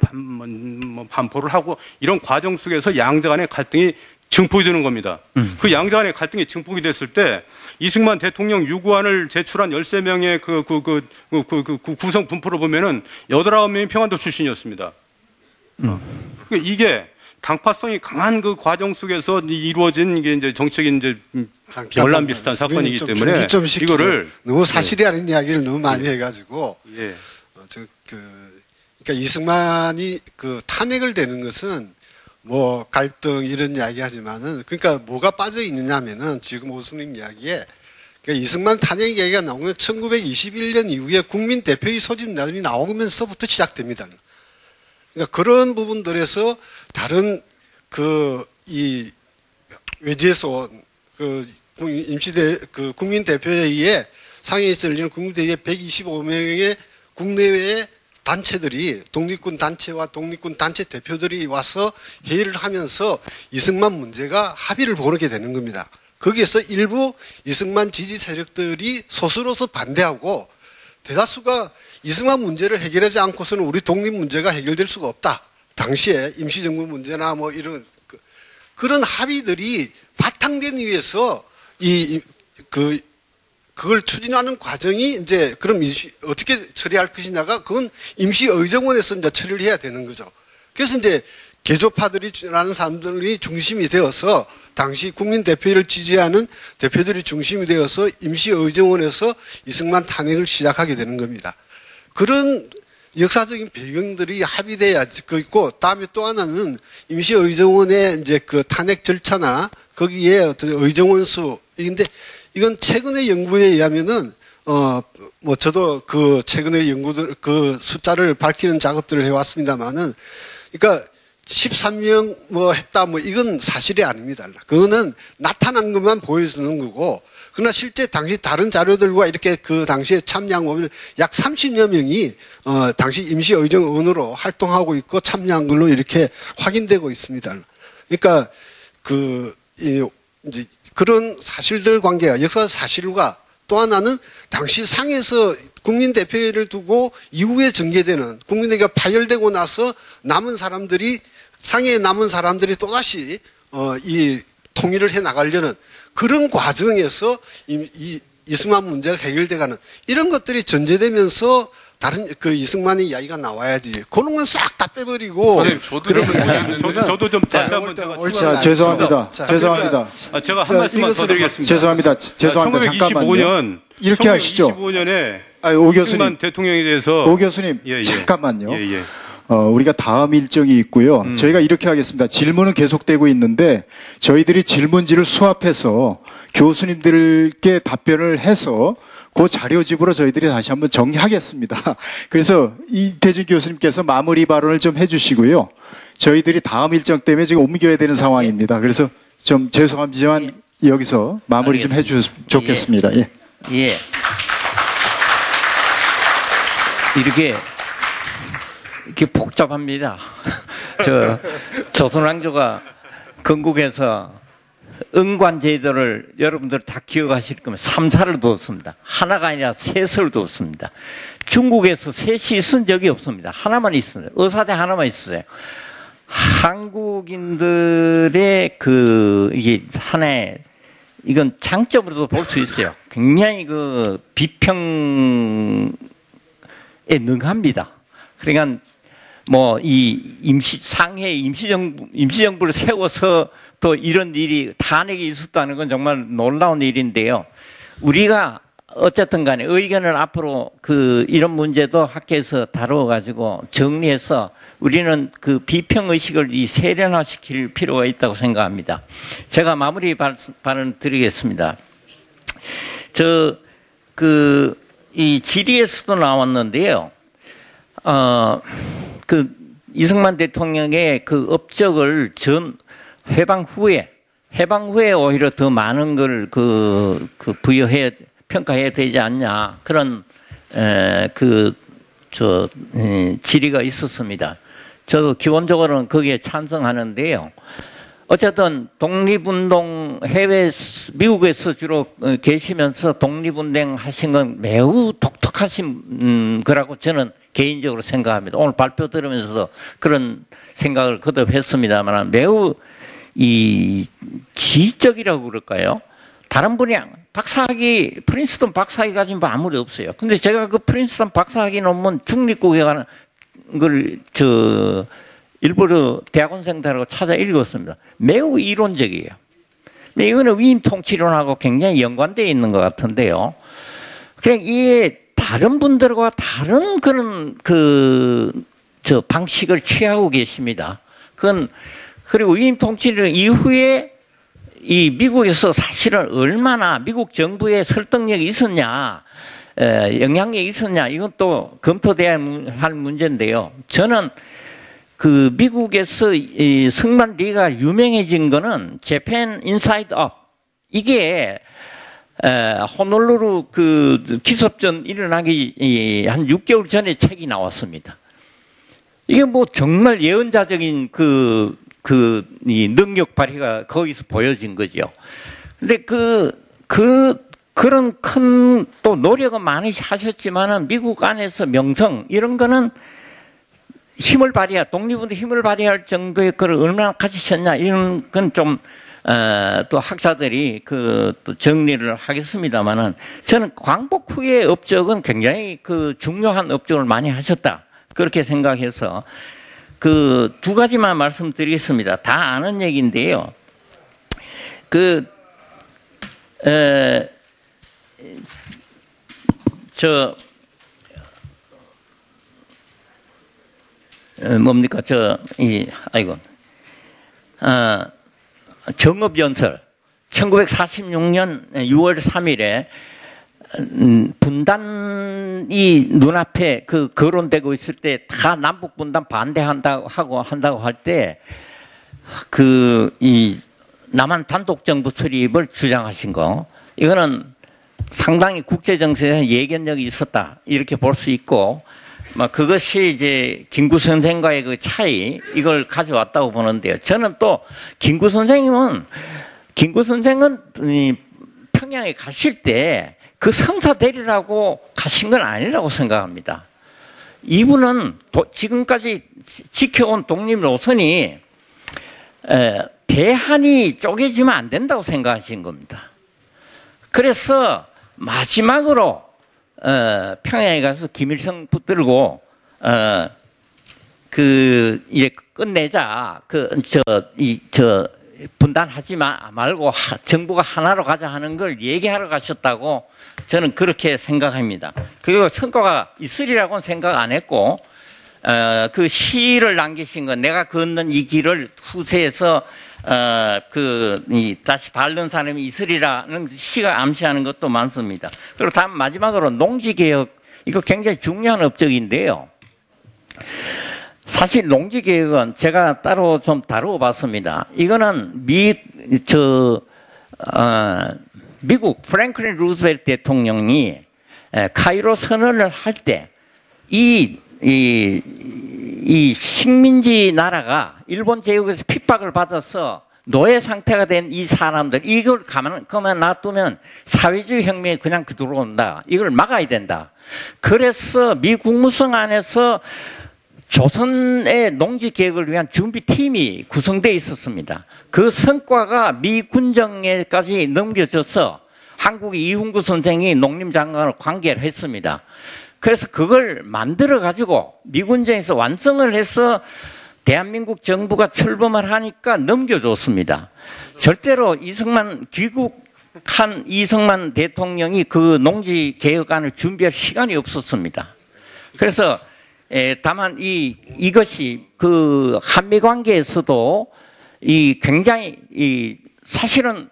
반포를 하고 이런 과정 속에서 양자 간의 갈등이 증폭이 되는 겁니다. 그 양자 간의 갈등이 증폭이 됐을 때 이승만 대통령 유구안을 제출한 13명의 그 구성 분포를 보면은 8-9명이 평안도 출신이었습니다. 이게 당파성이 강한 그 과정 속에서 이루어진 이게 이제 정책인 이제 별난 비슷한 사건이기 때문에 이거를 너무 사실이 아닌 이야기를 너무 많이 해가지고 그러니까 이승만이 그 탄핵을 되는 것은 뭐 갈등 이런 이야기하지만은 그러니까 뭐가 빠져 있느냐면은 지금 오수님 이야기에 그러니까 이승만 탄핵 이야기가 나오면 1921년 이후에 국민 대표의 소집날이 나오면서부터 시작됩니다. 그러니까 그런 부분들에서 다른 이 외지에서 국민 대표에 의해 상해에서 열리는 국민대회에 125명의 국내외의 단체들이 독립군 단체와 독립군 단체 대표들이 와서 회의를 하면서 이승만 문제가 합의를 보게 되는 겁니다. 거기에서 일부 이승만 지지 세력들이 소수로서 반대하고 대다수가 이승만 문제를 해결하지 않고서는 우리 독립 문제가 해결될 수가 없다. 당시에 임시정부 문제나 뭐 이런 그런 합의들이 바탕된 위에서 그걸 추진하는 과정이 이제 그럼 어떻게 처리할 것이냐가 그건 임시의정원에서 이제 처리를 해야 되는 거죠. 그래서 이제 개조파들이라는 사람들이 중심이 되어서 당시 국민 대표를 지지하는 대표들이 중심이 되어서 임시의정원에서 이승만 탄핵을 시작하게 되는 겁니다. 그런 역사적인 배경들이 합의돼야 있고, 다음에 또 하나는 임시의정원의 이제 그 탄핵 절차나 거기에 어떤 의정원 수인데 이건 최근의 연구에 의하면은 뭐 저도 그 최근의 연구들 그 숫자를 밝히는 작업들을 해왔습니다만은 그러니까 13명 뭐 했다 뭐 이건 사실이 아닙니다. 그거는 나타난 것만 보여주는 거고, 그러나 실제 당시 다른 자료들과 이렇게 그 당시에 참여한 보면 약 30여 명이 당시 임시의정원으로 활동하고 있고 참여한 걸로 이렇게 확인되고 있습니다. 그러니까 이제 그런 사실들 관계가 역사 사실과 또 하나는 당시 상에서 국민대표회를 두고 이후에 전개되는 국민대회가 파열되고 나서 남은 사람들이 상해에 남은 사람들이 또다시 이 통일을 해 나가려는 그런 과정에서 이 이승만 문제가 해결돼가는 이런 것들이 전제되면서 다른 그 이승만의 이야기가 나와야지. 그런 건 싹 다 빼버리고. 저도 좀 다시 한번 자, 죄송합니다. 죄송합니다. 제가 한 말씀만 더 드리겠습니다. 죄송합니다. 죄송합니다. 잠깐만요. 1925년 이렇게 하시죠. 1925년에 오 교수님 대통령에 대해서 오 교수님 예. 잠깐만요. 예. 우리가 다음 일정이 있고요. 저희가 이렇게 하겠습니다. 질문은 계속되고 있는데 저희들이 질문지를 수합해서 교수님들께 답변을 해서 그 자료집으로 저희들이 다시 한번 정리하겠습니다. 그래서 이태준 교수님께서 마무리 발언을 좀 해주시고요. 저희들이 다음 일정 때문에 지금 옮겨야 되는 상황입니다. 그래서 좀 죄송하지만 여기서 마무리 좀 해주셨으면 좋겠습니다. 예. 이렇게 이게 복잡합니다. 조선왕조가 건국에서 응관제도를 여러분들 다 기억하실 겁니다. 3사를 두었습니다. 하나가 아니라 셋을 두었습니다. 중국에서 셋이 있은 적이 없습니다. 하나만 있습니다. 의사대 하나만 있어요. 한국인들의 이게 하나의, 이건 장점으로도 볼 수 있어요. 굉장히 비평에 능합니다. 그러니까 상해 임시정부를 세워서 또 이런 일이 탄핵이 있었다는 건 정말 놀라운 일인데요. 우리가 어쨌든 간에 의견을 앞으로 이런 문제도 학계에서 다루어가지고 정리해서 우리는 비평의식을 세련화시킬 필요가 있다고 생각합니다. 제가 마무리 발언 드리겠습니다. 이 지리에서도 나왔는데요. 이승만 대통령의 업적을 해방 후에 오히려 더 많은 걸 평가해야 되지 않냐, 그런 질의가 있었습니다. 저도 기본적으로는 거기에 찬성하는데요. 어쨌든 독립운동 미국에서 주로 계시면서 독립운동 하신 건 매우 독특하신 거라고 저는 개인적으로 생각합니다. 오늘 발표 들으면서도 그런 생각을 거듭했습니다만 매우 지적이라고 그럴까요? 다른 분야, 박사학위, 프린스턴 박사학위 가진 분 아무리 없어요. 근데 제가 프린스턴 박사학위 논문 중립국에 가는 걸 일부러 대학원생들하고 찾아 읽었습니다. 매우 이론적이에요. 이거는 위임 통치론하고 굉장히 연관되어 있는 것 같은데요. 그냥 이게 다른 분들과 다른 그런 방식을 취하고 계십니다. 그리고 위임 통치론 이후에 이 미국에서 사실은 얼마나 미국 정부의 설득력이 있었냐, 영향력이 있었냐, 이건 또 검토돼야 할 문제인데요. 저는 미국에서 이 승만 리가 유명해진 거는 재팬 인사이드 업, 이게 호놀루루 기습전 일어나기 한 6개월 전에 책이 나왔습니다. 이게 정말 예언자적인 이 능력 발휘가 거기서 보여진 거죠. 근데 그런 큰 또 노력은 많이 하셨지만은 미국 안에서 명성 이런 거는 독립운동 힘을 발휘할 정도의 그걸 얼마나 가지셨냐, 이런 건 좀 또 학자들이 또 정리를 하겠습니다만은 저는 광복 후의 업적은 굉장히 중요한 업적을 많이 하셨다, 그렇게 생각해서 두 가지만 말씀드리겠습니다. 다 아는 얘기인데요. 뭡니까? 정읍연설. 1946년 6월 3일에 분단이 눈앞에 거론되고 있을 때 다 남북 분단 반대한다고 할 때 이 남한 단독 정부 수립을 주장하신 거, 이거는 상당히 국제 정세에 예견력이 있었다, 이렇게 볼 수 있고, 그것이 이제 김구 선생과의 차이, 이걸 가져왔다고 보는데요. 저는 또 김구 선생은 평양에 가실 때 성사 되리라고 가신 건 아니라고 생각합니다. 이분은 지금까지 지켜온 독립 노선이 대한이 쪼개지면 안 된다고 생각하신 겁니다. 그래서 마지막으로 평양에 가서 김일성 붙들고 이제 끝내자, 분단하지 말고 정부가 하나로 가자 하는 걸 얘기하러 가셨다고 저는 그렇게 생각합니다. 그리고 성과가 있으리라고는 생각 안 했고, 시를 남기신 건 내가 걷는 이 길을 후세에서 다시 밟는 사람이 있으리라는 시가 암시하는 것도 많습니다. 그리고 다음 마지막으로 농지개혁, 이거 굉장히 중요한 업적인데요. 사실 농지개혁은 제가 따로 좀 다루어 봤습니다. 이거는 미국 프랭클린 루즈벨트 대통령이 카이로 선언을 할 때 이 이 식민지 나라가 일본 제국에서 핍박을 받아서 노예 상태가 된 이 사람들, 이걸 가만 놔두면 사회주의 혁명이 그냥 들어온다. 이걸 막아야 된다. 그래서 미 국무성 안에서 조선의 농지 개혁을 위한 준비팀이 구성되어 있었습니다. 그 성과가 미 군정에까지 넘겨져서 한국의 이훈구 선생이 농림장관을 관계를 했습니다. 그래서 그걸 만들어 가지고 미 군정에서 완성을 해서 대한민국 정부가 출범을 하니까 넘겨줬습니다. 절대로 귀국한 이승만 대통령이 그 농지 개혁안을 준비할 시간이 없었습니다. 그래서 다만 이것이 그 한미 관계에서도 굉장히 사실은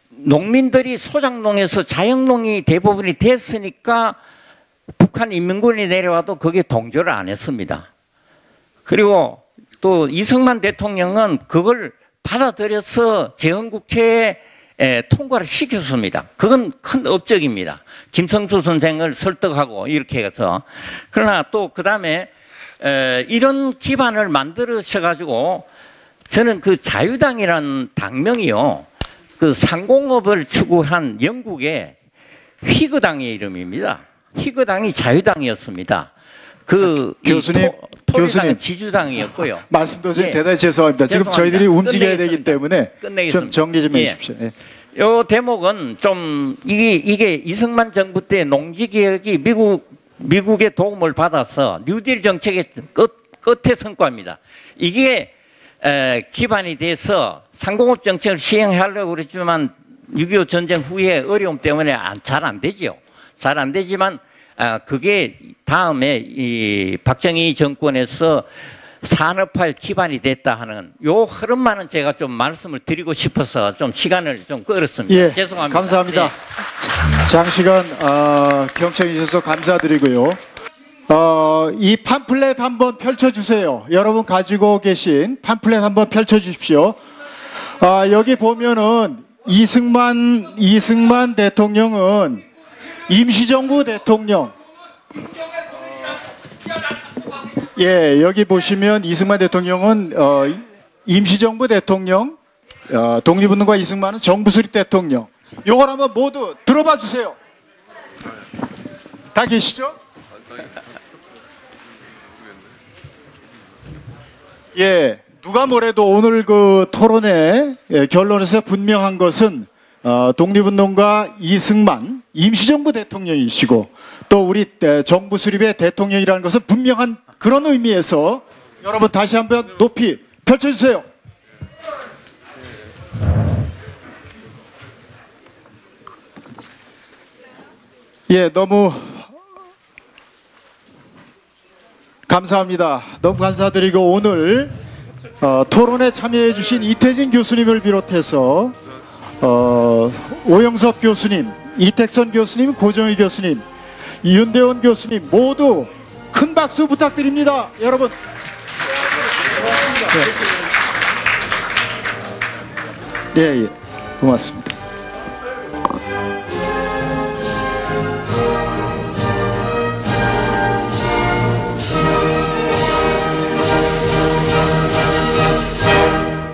농민들이 소작농에서 자영농이 대부분이 됐으니까 북한 인민군이 내려와도 거기에 동조를 안 했습니다. 그리고 또 이승만 대통령은 그걸 받아들여서 재헌국회에 통과를 시켰습니다. 그건 큰 업적입니다. 김성수 선생을 설득하고 이렇게 해서. 그러나 또 그 다음에 이런 기반을 만들으셔가지고 저는 그 자유당이라는 당명이요, 그 상공업을 추구한 영국의 휘그당의 이름입니다. 휘그당이 자유당이었습니다. 교수님, 토리당은 지주당이었고요. 말씀도 대단히 죄송합니다. 지금 저희들이 움직여야 되기 때문에 끝내겠습니다. 좀 정리 좀 해주십시오. 예. 요 대목은 좀 이게 이승만 정부 때 농지 개혁이 미국의 도움을 받아서 뉴딜 정책의 끝의 성과입니다. 이게 기반이 돼서 상공업 정책을 시행하려고 그랬지만 6.25 전쟁 후에 어려움 때문에 잘 안 되죠. 잘 안 되지만 그게 다음에 이 박정희 정권에서 산업화의 기반이 됐다 하는 요 흐름만은 제가 좀 말씀을 드리고 싶어서 좀 시간을 좀 끌었습니다. 예, 죄송합니다. 감사합니다. 네. 장시간 경청해 주셔서 감사드리고요. 이 팜플렛 한번 펼쳐주세요. 여러분 가지고 계신 팜플렛 한번 펼쳐주십시오. 여기 보면은 이승만 대통령은 임시정부 대통령. 예, 여기 보시면 이승만 대통령은 임시정부 대통령, 독립운동가 이승만은 정부 수립 대통령. 요걸 한번 모두 들어봐 주세요. 다 계시죠? 예, 누가 뭐래도 오늘 그 토론의 결론에서 분명한 것은 독립운동가 이승만 임시정부 대통령이시고 또 우리 정부 수립의 대통령이라는 것은 분명한 그런 의미에서 여러분 다시 한번 높이 펼쳐주세요. 예, 너무 감사합니다. 너무 감사드리고 오늘 토론에 참여해 주신 이태진 교수님을 비롯해서 오영석 교수님, 이택선 교수님, 고정희 교수님, 윤대원 교수님 모두 큰 박수 부탁드립니다. 여러분. 예, 고맙습니다.